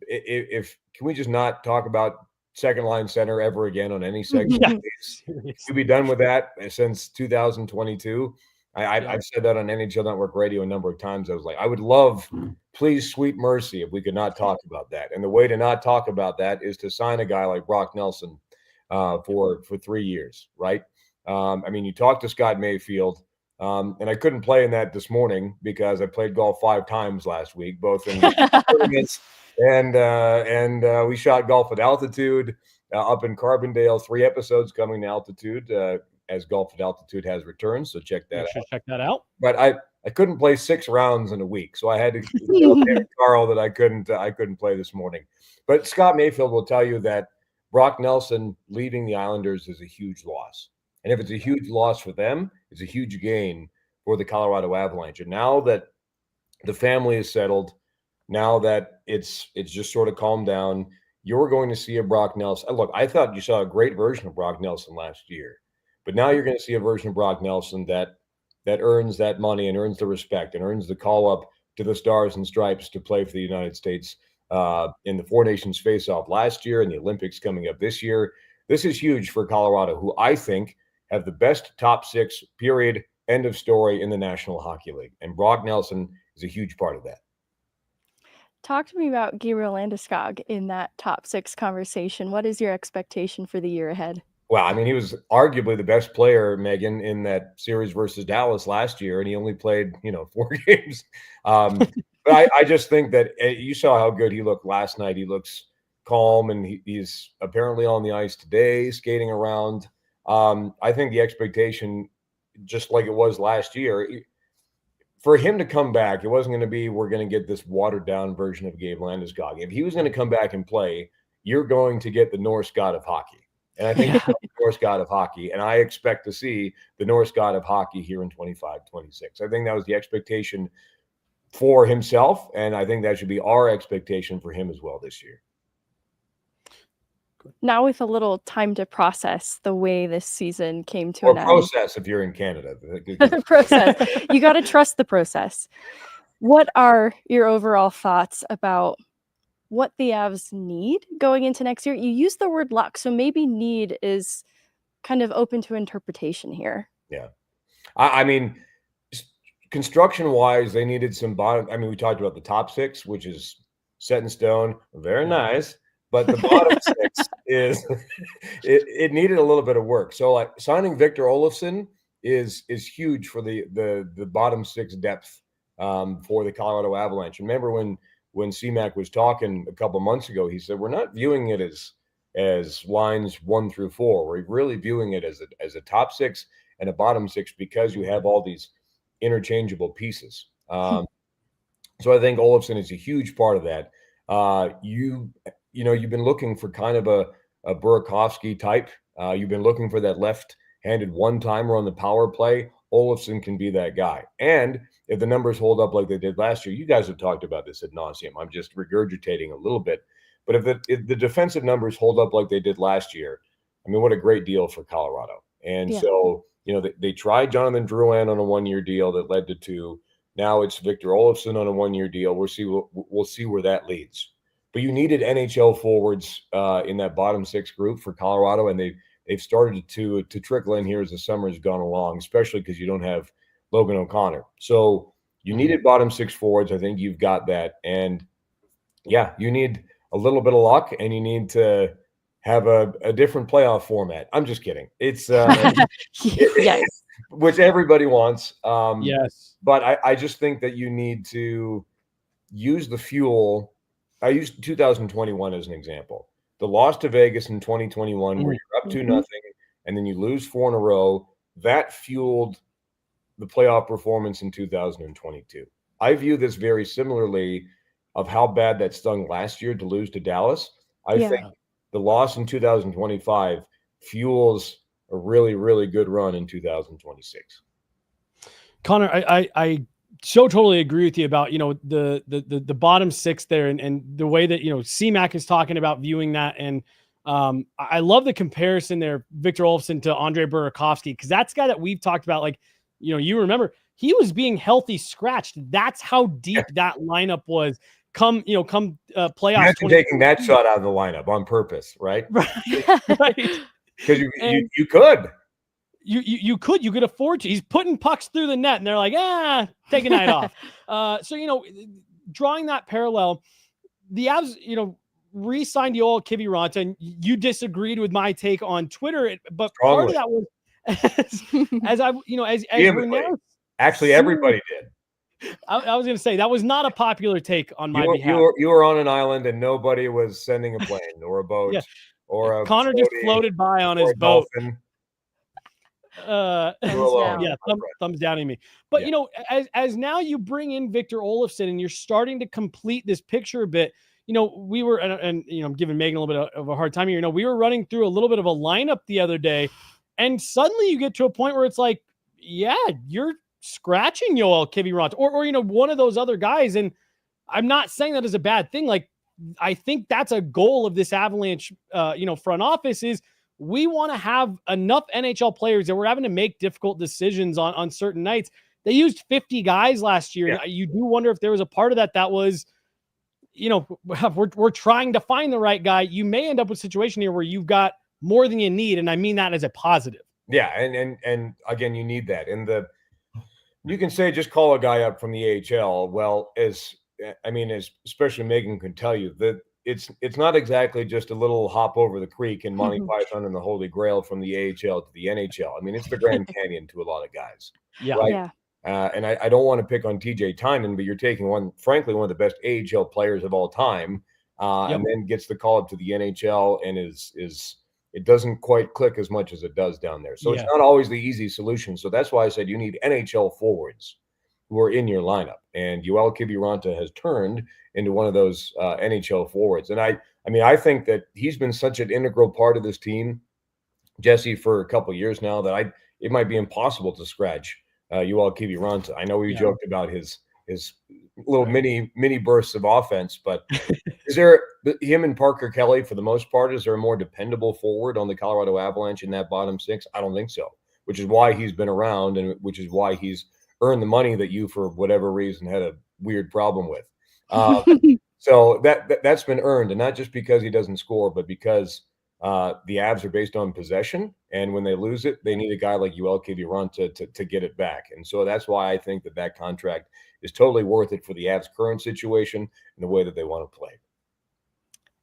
if can we just not talk about second line center ever again on any segment? We'll be done with that since 2022. I've said that on NHL Network Radio a number of times. I was like, I would love, please, sweet mercy, if we could not talk about that. And the way to not talk about that is to sign a guy like Brock Nelson for 3 years, right? I mean, you talked to Scott Mayfield. And I couldn't play in that this morning because I played golf 5 times last week, both in tournaments and we shot golf at altitude up in Carbondale. 3 episodes coming to altitude as Golf at Altitude has returned. So check that out. Check that out. But I couldn't play 6 rounds in a week, so I had to tell Carl that I couldn't play this morning. But Scott Mayfield will tell you that Brock Nelson leaving the Islanders is a huge loss. And if it's a huge loss for them, it's a huge gain for the Colorado Avalanche. And now that the family is settled, now that it's just sort of calmed down, you're going to see a Brock Nelson. Look, I thought you saw a great version of Brock Nelson last year, but now you're going to see a version of Brock Nelson that earns that money and earns the respect and earns the call up to the Stars and Stripes to play for the United States in the Four Nations face-off last year and the Olympics coming up this year. This is huge for Colorado, who I think have the best top 6, period, end of story in the National Hockey League. And Brock Nelson is a huge part of that. Talk to me about Gabriel Landeskog in that top 6 conversation. What is your expectation for the year ahead? Well, I mean, he was arguably the best player, Meghan, in that series versus Dallas last year, and he only played, 4 games. But I just think that you saw how good he looked last night. He looks calm, and he's apparently on the ice today, skating around. I think the expectation, just like it was last year, for him to come back, it wasn't going to be we're going to get this watered-down version of Gabe Landeskog. If he was going to come back and play, you're going to get the Norse god of hockey. And I think the Norse god of hockey, and I expect to see the Norse god of hockey here in 25-26. I think that was the expectation for himself, and I think that should be our expectation for him as well this year. Now with a little time to process the way this season came to an end. Or process if you're in Canada. Process. You got to trust the process. What are your overall thoughts about what the Avs need going into next year? You use the word luck, so maybe need is kind of open to interpretation here. Yeah. I mean, construction-wise, they needed some bottom. I mean, we talked about the top 6, which is set in stone. Very nice. But the bottom 6 is it needed a little bit of work. So like signing Victor Olofsson is huge for the bottom 6 depth for the Colorado Avalanche. Remember when C-Mac was talking a couple months ago, he said, we're not viewing it as lines 1 through 4. We're really viewing it as a top 6 and a bottom 6 because you have all these interchangeable pieces. So I think Olofsson is a huge part of that. You've been looking for kind of a Burakovsky type. You've been looking for that left-handed one-timer on the power play. Olofsson can be that guy. And if the numbers hold up like they did last year, you guys have talked about this ad nauseum. I'm just regurgitating a little bit. But if the defensive numbers hold up like they did last year, I mean, what a great deal for Colorado. And so, they tried Jonathan Drouin on a 1-year deal that led to 2. Now it's Victor Olofsson on a 1-year deal. We'll see where that leads. But you needed NHL forwards in that bottom 6 group for Colorado, and they've started to trickle in here as the summer has gone along, especially because you don't have Logan O'Connor. So you needed bottom 6 forwards. I think you've got that. And yeah, you need a little bit of luck, and you need to have a different playoff format. I'm just kidding. It's Yes. which everybody wants. Yes. But I just think that you need to use the fuel. I used 2021 as an example. The loss to Vegas in 2021, where you're up 2-0, and then you lose 4 in a row, that fueled the playoff performance in 2022. I view this very similarly of how bad that stung last year to lose to Dallas. I think the loss in 2025 fuels a really, really good run in 2026. Connor, I so totally agree with you about, the bottom 6 there and the way that, CMAC is talking about viewing that. And I love the comparison there, Victor Olofsson to Andre Burakovsky, because that's a guy that we've talked about. Like, you remember he was being healthy scratched. That's how deep that lineup was come playoffs. Imagine taking that shot out of the lineup on purpose, right? Right. Because you could. You could afford to. He's putting pucks through the net, and they're like, take a night off. So drawing that parallel, the Avs, re-signed Yoel Kiviranta, and you disagreed with my take on Twitter, but part of that was as we're now, actually everybody did. I was going to say that was not a popular take on my behalf. You were on an island, and nobody was sending a plane or a boat or a Connor just floated by on his boat. Dolphin. Thumbs down at me. But as now you bring in Victor Olofsson and you're starting to complete this picture a bit. We were and I'm giving Meghan a little bit of a hard time here. We were running through a little bit of a lineup the other day, and suddenly you get to a point where it's like, you're scratching Yoel Kiviranta or one of those other guys. And I'm not saying that is a bad thing. Like, I think that's a goal of this Avalanche front office is we want to have enough NHL players that we're having to make difficult decisions on certain nights. They used 50 guys last year. Yeah. And you do wonder if there was a part of that was, we're trying to find the right guy. You may end up with a situation here where you've got more than you need. And I mean that as a positive. Yeah. And again, you need that. And you can say, just call a guy up from the AHL. Well, as especially Meghan can tell you that it's not exactly just a little hop over the creek in Monty Python and the Holy Grail from the AHL to the NHL. I mean, it's the Grand Canyon to a lot of guys. Yeah. Right? Yeah. And I don't want to pick on TJ Tynan, but you're taking frankly, one of the best AHL players of all time, and then gets the call up to the NHL and it doesn't quite click as much as it does down there. So it's not always the easy solution. So that's why I said you need NHL forwards who are in your lineup. And Yoel Kiviranta has turned into one of those NHL forwards. And I think that he's been such an integral part of this team, Jesse, for a couple of years now that it might be impossible to scratch Yoel Kiviranta. I know we joked about his little mini bursts of offense, but is there him and Parker Kelly for the most part? Is there a more dependable forward on the Colorado Avalanche in that bottom 6? I don't think so, which is why he's been around and which is why he's earned the money that you, for whatever reason, had a weird problem with. So that's been earned, and not just because he doesn't score, but because the Avs are based on possession, and when they lose it, they need a guy like Yoel Kiviranta to get it back. And so that's why I think that contract is totally worth it for the Avs' current situation and the way that they want to play.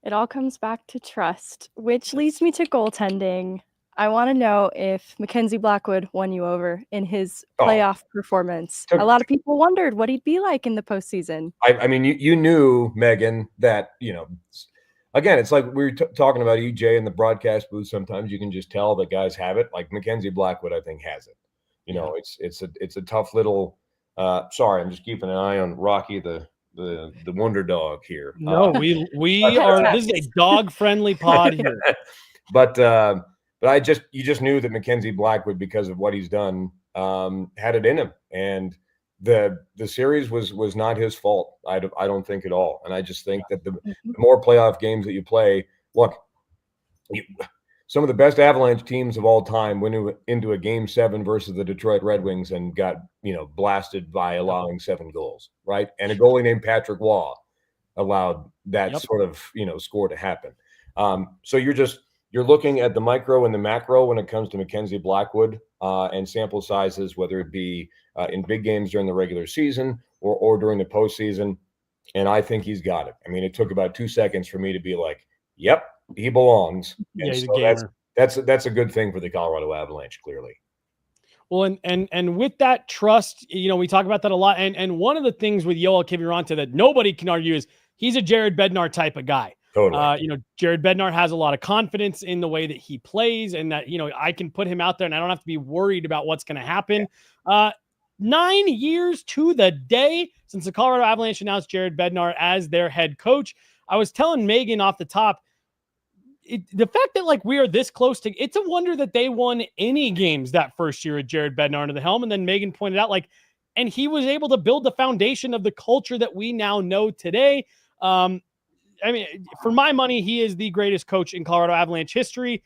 It all comes back to trust, which leads me to goaltending. I want to know if Mackenzie Blackwood won you over in his playoff performance. A lot of people wondered what he'd be like in the postseason. I mean, you knew, Meghan, that, again, it's like we were talking about EJ in the broadcast booth. Sometimes you can just tell that guys have it. Like Mackenzie Blackwood, I think, has it. It's a tough little. Sorry, I'm just keeping an eye on Rocky, the wonder dog here. No, we are. This is a dog friendly pod here. But you just knew that Mackenzie Blackwood, because of what he's done, had it in him, and the series was not his fault. I don't think at all. And I just think that the more playoff games that you play, look, some of the best Avalanche teams of all time went into a Game 7 versus the Detroit Red Wings and got, blasted by allowing 7 goals, right? And a goalie named Patrick Waugh allowed that sort of, score to happen. So you're looking at the micro and the macro when it comes to Mackenzie Blackwood and sample sizes, whether it be in big games during the regular season or during the postseason. And I think he's got it. I mean, it took about 2 seconds for me to be like, yep, he belongs. Yeah, and he's so a gamer. that's a good thing for the Colorado Avalanche, clearly. Well, and with that trust, we talk about that a lot. And one of the things with Yoel Kiviranta that nobody can argue is he's a Jared Bednar type of guy. Totally. Jared Bednar has a lot of confidence in the way that he plays, and that, I can put him out there and I don't have to be worried about what's going to happen. 9 years to the day since the Colorado Avalanche announced Jared Bednar as their head coach. I was telling Meghan off the top, the fact that we are this close to, it's a wonder that they won any games that first year with Jared Bednar under the helm. And then Meghan pointed out, and he was able to build the foundation of the culture that we now know today. I mean, for my money, he is the greatest coach in Colorado Avalanche history.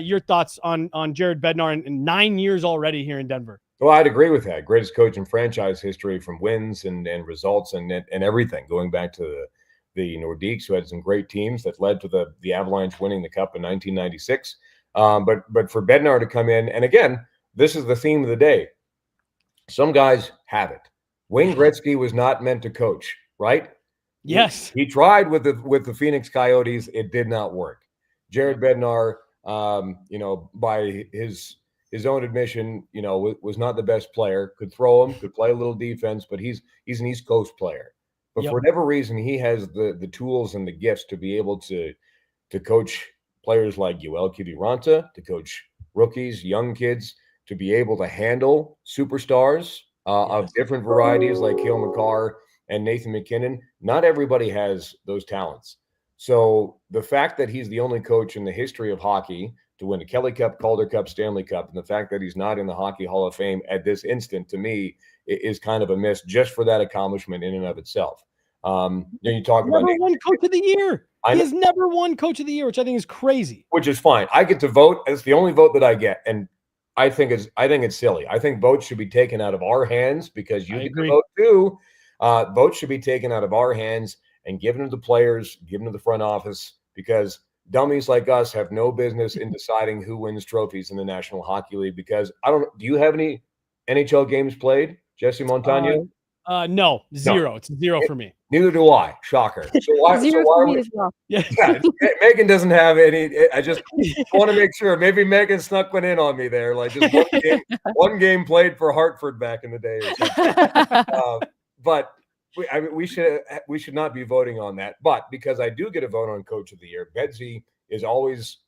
Your thoughts on Jared Bednar in 9 years already here in Denver? Well, I'd agree with that. Greatest coach in franchise history, from wins and results and everything, going back to the Nordiques, who had some great teams that led to the Avalanche winning the Cup in 1996. But for Bednar to come in, and again, this is the theme of the day. Some guys have it. Wayne Gretzky was not meant to coach, right? Yes. He tried with the Phoenix Coyotes. It did not work. Jared Bednar, by his own admission, was not the best player. Could throw him, could play a little defense, but he's an East Coast player. But for whatever reason, he has the tools and the gifts to be able to coach players like Yoel Kiviranta, to coach rookies, young kids, to be able to handle superstars of different varieties like Cale Makar and Nathan McKinnon. Not everybody has those talents. So the fact that he's the only coach in the history of hockey to win a Kelly Cup, Calder Cup, Stanley Cup, and the fact that he's not in the Hockey Hall of Fame at this instant, to me, is kind of a miss just for that accomplishment in and of itself. You talk about never won Coach of the Year. He has never won Coach of the Year, which I think is crazy. Which is fine. I get to vote. It's the only vote that I get, and I think it's silly. I think votes should be taken out of our hands, because you get to vote too. Votes should be taken out of our hands and given to the players, given to the front office, because dummies like us have no business in deciding who wins trophies in the National Hockey League. Because do you have any NHL games played, Jesse Montano? No, zero. No. It's zero for me. Neither do I. Shocker. So why for me as well. Yeah. Meghan doesn't have any. I just want to make sure. Maybe Meghan snuck one in on me there, like just one game played for Hartford back in the day or something. But we should not be voting on that. But because I do get a vote on Coach of the Year, Bedsy is always.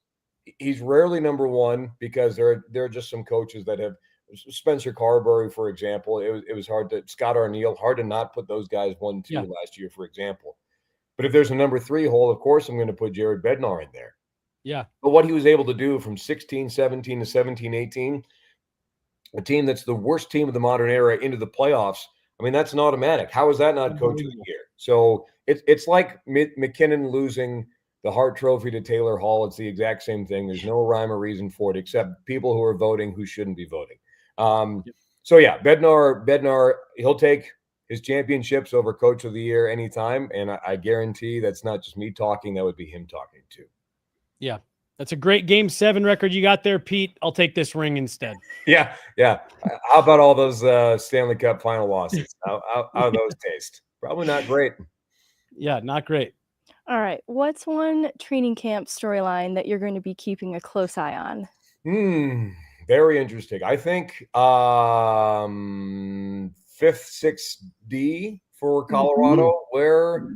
He's rarely number one, because there are just some coaches that have. Spencer Carberry, for example, it was hard to Scott Arniel, hard to not put those guys 1-2 last year, for example. But if there's a number 3 hole, of course I'm going to put Jared Bednar in there. Yeah. But what he was able to do from 16-17 to 17-18, a team that's the worst team of the modern era into the playoffs, I mean, that's an automatic. How is that not Coach of the Year? So it's like McKinnon losing the Hart Trophy to Taylor Hall. It's the exact same thing. There's no rhyme or reason for it, except people who are voting who shouldn't be voting. So yeah, Bednar, he'll take his championships over Coach of the Year anytime, and I guarantee that's not just me talking; that would be him talking too. Yeah, that's a great Game 7 record you got there, Pete. I'll take this ring instead. Yeah. How about all those Stanley Cup final losses? How those taste? Probably not great. Yeah, not great. All right, what's one training camp storyline that you're going to be keeping a close eye on? Very interesting. I think 5th, 6D for Colorado. Where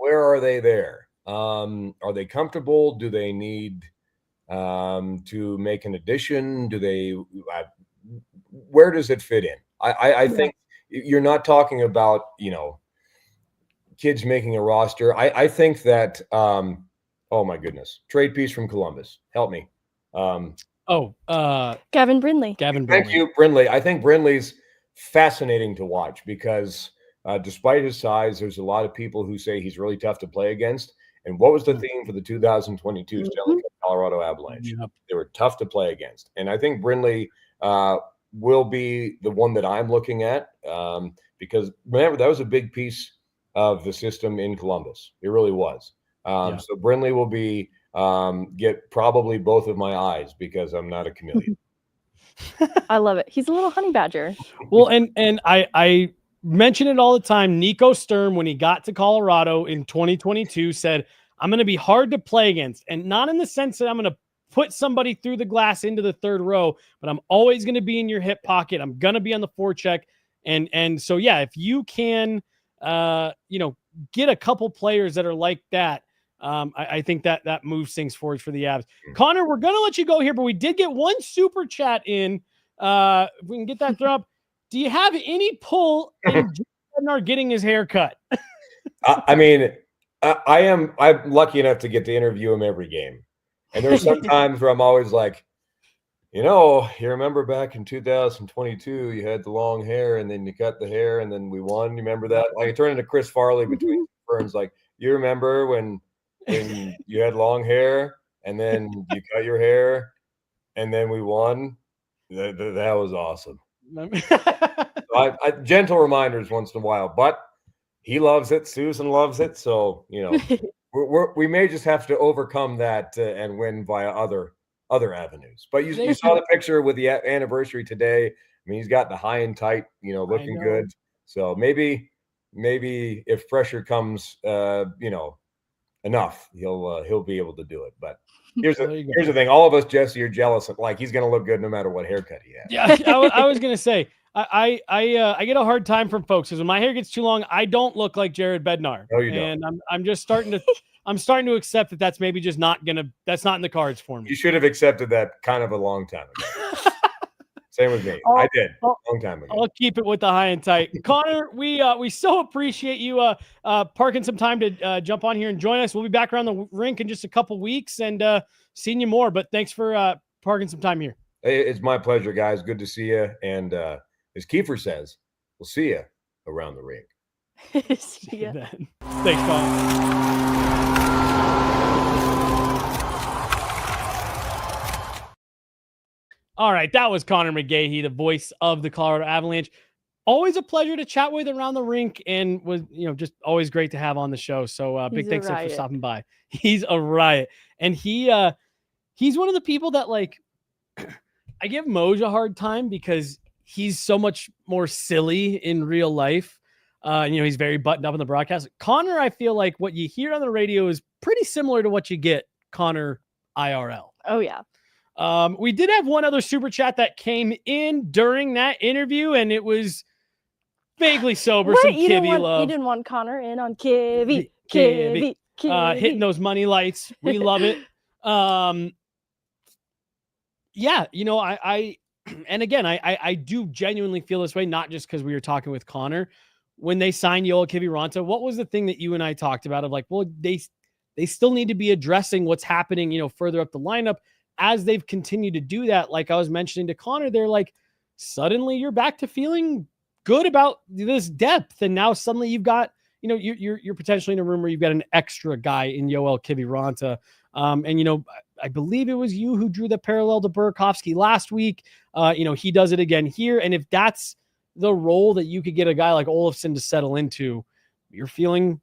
are they there? Are they comfortable? Do they need to make an addition? Do they? Where does it fit in? I think you're not talking about kids making a roster. I think that. Oh my goodness! Trade piece from Columbus. Help me. Gavin Brindley. Thank you, Brindley. I think Brindley's fascinating to watch because despite his size, there's a lot of people who say he's really tough to play against. And what was the theme for the 2022 Stanley Mhm. Cup Colorado Avalanche? Yep. They were tough to play against. And I think Brindley will be the one that I'm looking at because remember, that was a big piece of the system in Columbus. It really was. Yeah. So Brindley will be get probably both of my eyes because I'm not a chameleon. I love it. He's a little honey badger. Well, and I mention it all the time. Nico Sturm, when he got to Colorado in 2022, said, I'm going to be hard to play against. And not in the sense that I'm going to put somebody through the glass into the third row, but I'm always going to be in your hip pocket. I'm going to be on the forecheck. And so, yeah, if you can, get a couple players that are like that, I think that moves things forward for the Avs. Connor, we're going to let you go here, but we did get one super chat in. If we can get that thrown up. Do you have any pull in Bednar getting his hair cut? I'm lucky enough to get to interview him every game. And there's some times where I'm always like, you remember back in 2022, you had the long hair and then you cut the hair and then we won. You remember that? Like I turned into Chris Farley between Burns. Like, you remember when you had long hair and then you cut your hair and then we won? That was awesome. So I gentle reminders once in a while, but he loves it. Susan loves it. So, we may just have to overcome that and win via other avenues. But you saw the picture with the anniversary today. I mean, he's got the high and tight, looking good. So maybe if pressure comes, enough, he'll be able to do it. But here's the thing: all of us, Jesse, are jealous. Like he's going to look good no matter what haircut he has. Yeah, I was going to say. I get a hard time from folks because when my hair gets too long, I don't look like Jared Bednar. No, you don't. And I'm just starting to accept that that's maybe just that's not in the cards for me. You should have accepted that kind of a long time ago. Same with me. I did a long time ago. I'll keep it with the high and tight. Connor, we so appreciate you parking some time to jump on here and join us. We'll be back around the rink in just a couple weeks and seeing you more. But thanks for parking some time here. It's my pleasure, guys. Good to see you. And as Kiefer says, we'll see you around the rink. See ya. Thanks, Connor. All right, that was Conor McGahey, the voice of the Colorado Avalanche. Always a pleasure to chat with around the rink and was, just always great to have on the show. So big thanks for stopping by. He's a riot. And he's one of the people that I give Moj a hard time because he's so much more silly in real life. He's very buttoned up in the broadcast. Connor, I feel like what you hear on the radio is pretty similar to what you get Connor IRL. Oh, yeah. We did have one other super chat that came in during that interview, and it was vaguely sober. What? Some Kivy love. You didn't want Connor in on Kivy. Hitting those money lights. We love it. And again, I do genuinely feel this way, not just because we were talking with Connor. When they signed Yoel Kiviranta, what was the thing that you and I talked about of they still need to be addressing what's happening, further up the lineup as they've continued to do that. Like I was mentioning to Connor, they're like, suddenly you're back to feeling good about this depth. And now suddenly you've got, you're potentially in a room where you've got an extra guy in Yoel Kiviranta. I believe it was you who drew the parallel to Burakovsky last week. He does it again here. And if that's the role that you could get a guy like Olofsson to settle into, you're feeling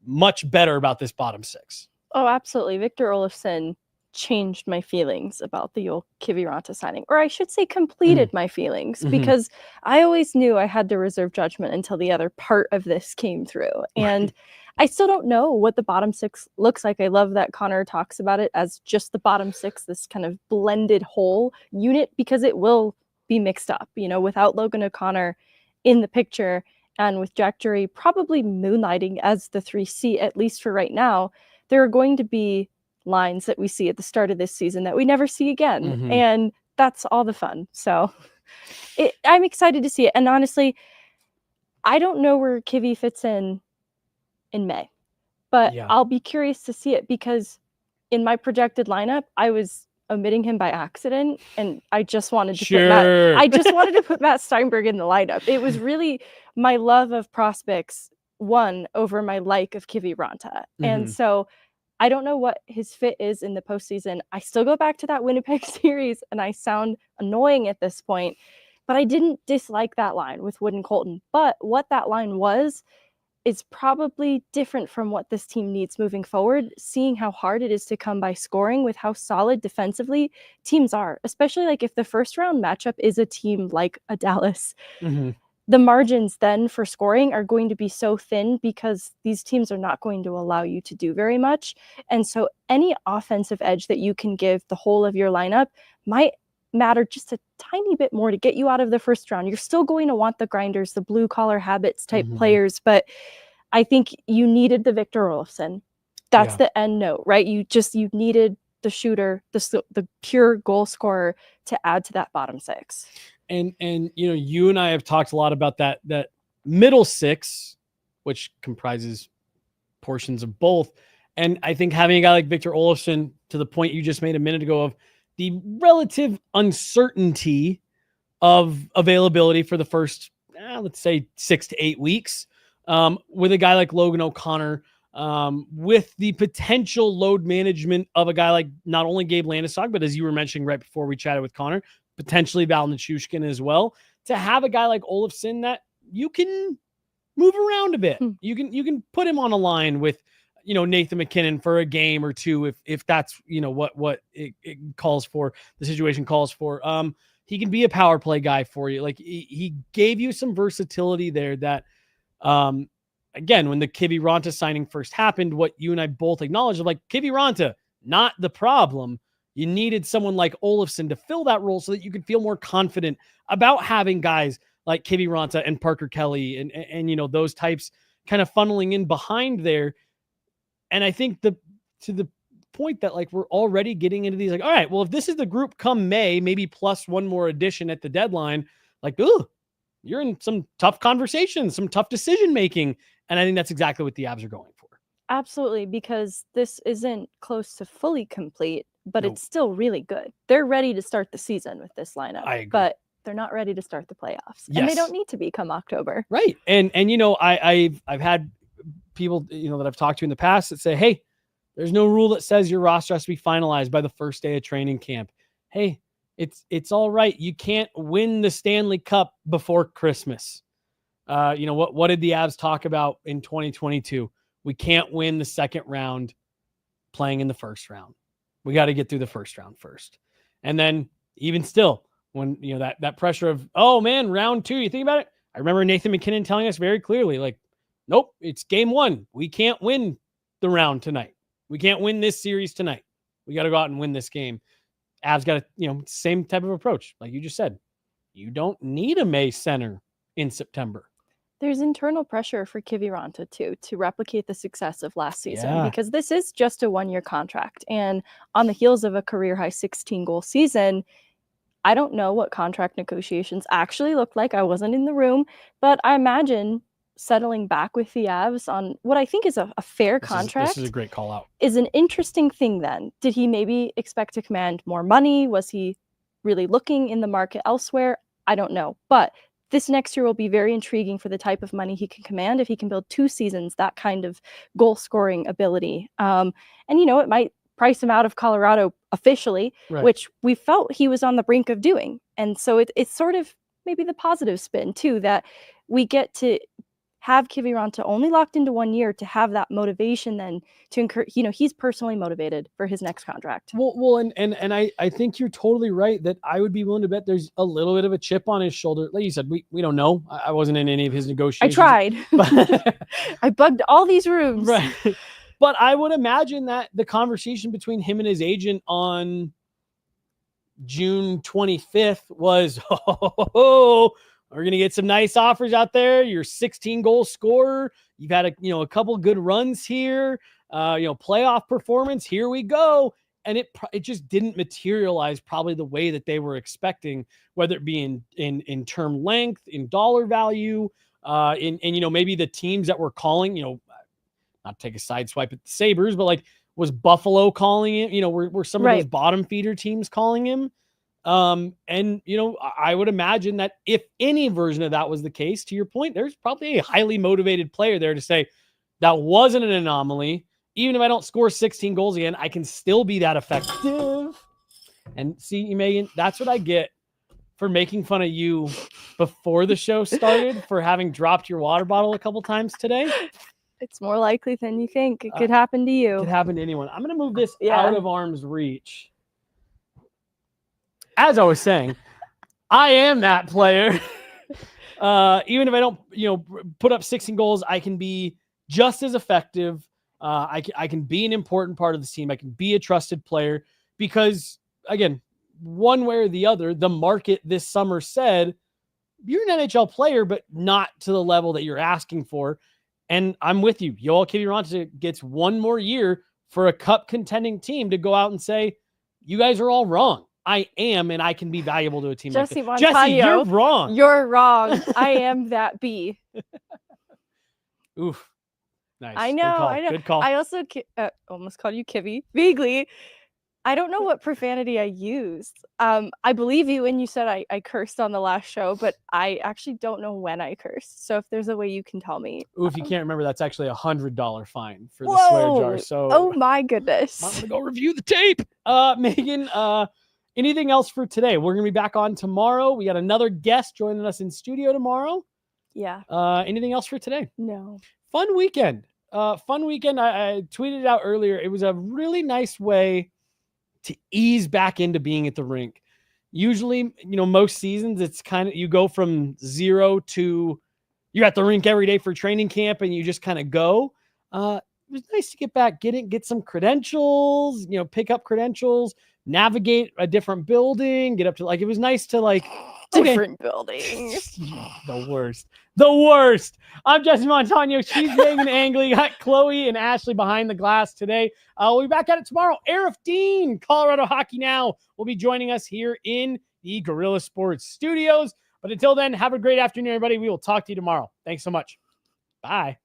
much better about this bottom six. Oh, absolutely. Victor Olofsson changed my feelings about the Yoel Kiviranta signing, or I should say completed my feelings, because I always knew I had to reserve judgment until the other part of this came through. And I still don't know what the bottom six looks like. I love that Connor talks about it as just the bottom six, this kind of blended whole unit, because it will be mixed up, without Logan O'Connor in the picture and with Jack Drury probably moonlighting as the 3C, at least for right now. There are going to be lines that we see at the start of this season that we never see again. And that's all the fun. So I'm excited to see it. And honestly, I don't know where Kivy fits in May, but I'll be curious to see it, because in my projected lineup, I was omitting him by accident, and I just wanted to put Matt Steinberg in the lineup. It was really my love of prospects won over my like of Kiviranta. And so I don't know what his fit is in the postseason. I still go back to that Winnipeg series, and I sound annoying at this point, but I didn't dislike that line with Wood and Colton. But what that line was is probably different from what this team needs moving forward, seeing how hard it is to come by scoring with how solid defensively teams are, especially like if the first round matchup is a team like a Dallas. Mm-hmm. The margins then for scoring are going to be so thin because these teams are not going to allow you to do very much. And so any offensive edge that you can give the whole of your lineup might matter just a tiny bit more to get you out of the first round. You're still going to want the grinders, the blue collar habits type players, but I think you needed the Victor Olofsson. That's the end note, right? You needed the shooter, the pure goal scorer to add to that bottom six. And you and I have talked a lot about that middle six, which comprises portions of both. And I think having a guy like Victor Olofsson, to the point you just made a minute ago of the relative uncertainty of availability for the first, let's say 6 to 8 weeks, with a guy like Logan O'Connor, with the potential load management of a guy like not only Gabe Landeskog, but as you were mentioning right before we chatted with Connor, potentially Val Nichushkin as well, to have a guy like Olofsson that you can move around a bit. You can put him on a line with, Nathan McKinnon for a game or two, if that's, what it calls for, the situation calls for. He can be a power play guy for you. Like he gave you some versatility there that, again, when the Kiviranta signing first happened, what you and I both acknowledged of like Kiviranta, not the problem. You needed someone like Olofsson to fill that role so that you could feel more confident about having guys like Kiviranta and Parker Kelly and those types kind of funneling in behind there. And I think to the point that like we're already getting into these, like, all right, well, if this is the group come May, maybe plus one more addition at the deadline, like, you're in some tough conversations, some tough decision making. And I think that's exactly what the Avs are going for. Absolutely, because this isn't close to fully complete, but it's still really good. They're ready to start the season with this lineup. I agree. But they're not ready to start the playoffs. Yes. And they don't need to be come October. Right. And I've had people, that I've talked to in the past that say, hey, there's no rule that says your roster has to be finalized by the first day of training camp. Hey, it's all right. You can't win the Stanley Cup before Christmas. What did the Avs talk about in 2022? We can't win the second round playing in the first round. We got to get through the first round first. And then even still, when, that pressure of, oh man, round 2, you think about it. I remember Nathan McKinnon telling us very clearly, like, nope, it's game 1. We can't win the round tonight. We can't win this series tonight. We got to go out and win this game. Avs got a, same type of approach. Like you just said, you don't need a May center in September. There's internal pressure for Kiviranta too, to replicate the success of last season, because this is just a 1-year contract. And on the heels of a career high 16 goal season, I don't know what contract negotiations actually look like. I wasn't in the room, but I imagine settling back with the Avs on what I think is a fair contract. This is a great call out. Is an interesting thing then. Did he maybe expect to command more money? Was he really looking in the market elsewhere? I don't know. But this next year will be very intriguing for the type of money he can command if he can build 2 seasons, that kind of goal scoring ability. And, it might price him out of Colorado officially, right, which we felt he was on the brink of doing. And so it's sort of maybe the positive spin too, that we get to have Kiviranta only locked into 1 year to have that motivation then to encourage, he's personally motivated for his next contract. Well, and I think you're totally right that I would be willing to bet there's a little bit of a chip on his shoulder. Like you said, we don't know. I wasn't in any of his negotiations. I tried. I bugged all these rooms. Right. But I would imagine that the conversation between him and his agent on June 25th was, we're going to get some nice offers out there. You're 16 goal scorer. You've had a couple good runs here, playoff performance. Here we go. And it just didn't materialize probably the way that they were expecting, whether it be in term length, in dollar value, in maybe the teams that were calling, not to take a side swipe at the Sabres, but like, was Buffalo calling him? Were some of those bottom feeder teams calling him? I would imagine that if any version of that was the case, to your point, there's probably a highly motivated player there to say that wasn't an anomaly. even if I don't score 16 goals again, I can still be that effective. And see, Megan, that's what I get for making fun of you before the show started for having dropped your water bottle a couple times today. It's more likely than you think. It could happen to you. It could happen to anyone. I'm going to move this out of arm's reach. As I was saying, I am that player. Even if I don't, put up 16 goals, I can be just as effective. I can be an important part of the team. I can be a trusted player because, again, one way or the other, the market this summer said, you're an NHL player, but not to the level that you're asking for. And I'm with you. Yoel Kiviranta gets one more year for a cup contending team to go out and say, you guys are all wrong. I am, and I can be valuable to a team Jesse like this. Montano, Jesse, you're wrong. You're wrong. I am that B. Oof. Nice. I know. Good call. I also almost called you Kivy. Vaguely. I don't know what profanity I used. I believe you when you said I cursed on the last show, but I actually don't know when I cursed. So if there's a way you can tell me. Ooh, if you can't remember, that's actually $100 fine for the swear jar. So oh my goodness. I'm gonna go review the tape. Megan, anything else for today? We're gonna be back on tomorrow. We got another guest joining us in studio tomorrow. Yeah. Anything else for today? No. Fun weekend. I tweeted it out earlier. It was a really nice way to ease back into being at the rink. Usually, most seasons, it's kind of, you go from 0 to you're at the rink every day for training camp and you just kind of go. It was nice to get back, get some credentials, pick up credentials, navigate a different building, get up to it was nice to different building. The worst. I'm Jesse Montano. She's Meghan Angley. Got Chloe and Ashley behind the glass today. We'll be back at it tomorrow. Arif Dean, Colorado Hockey Now, will be joining us here in the Gorilla Sports studios. But until then, have a great afternoon, everybody. We will talk to you tomorrow. Thanks so much. Bye.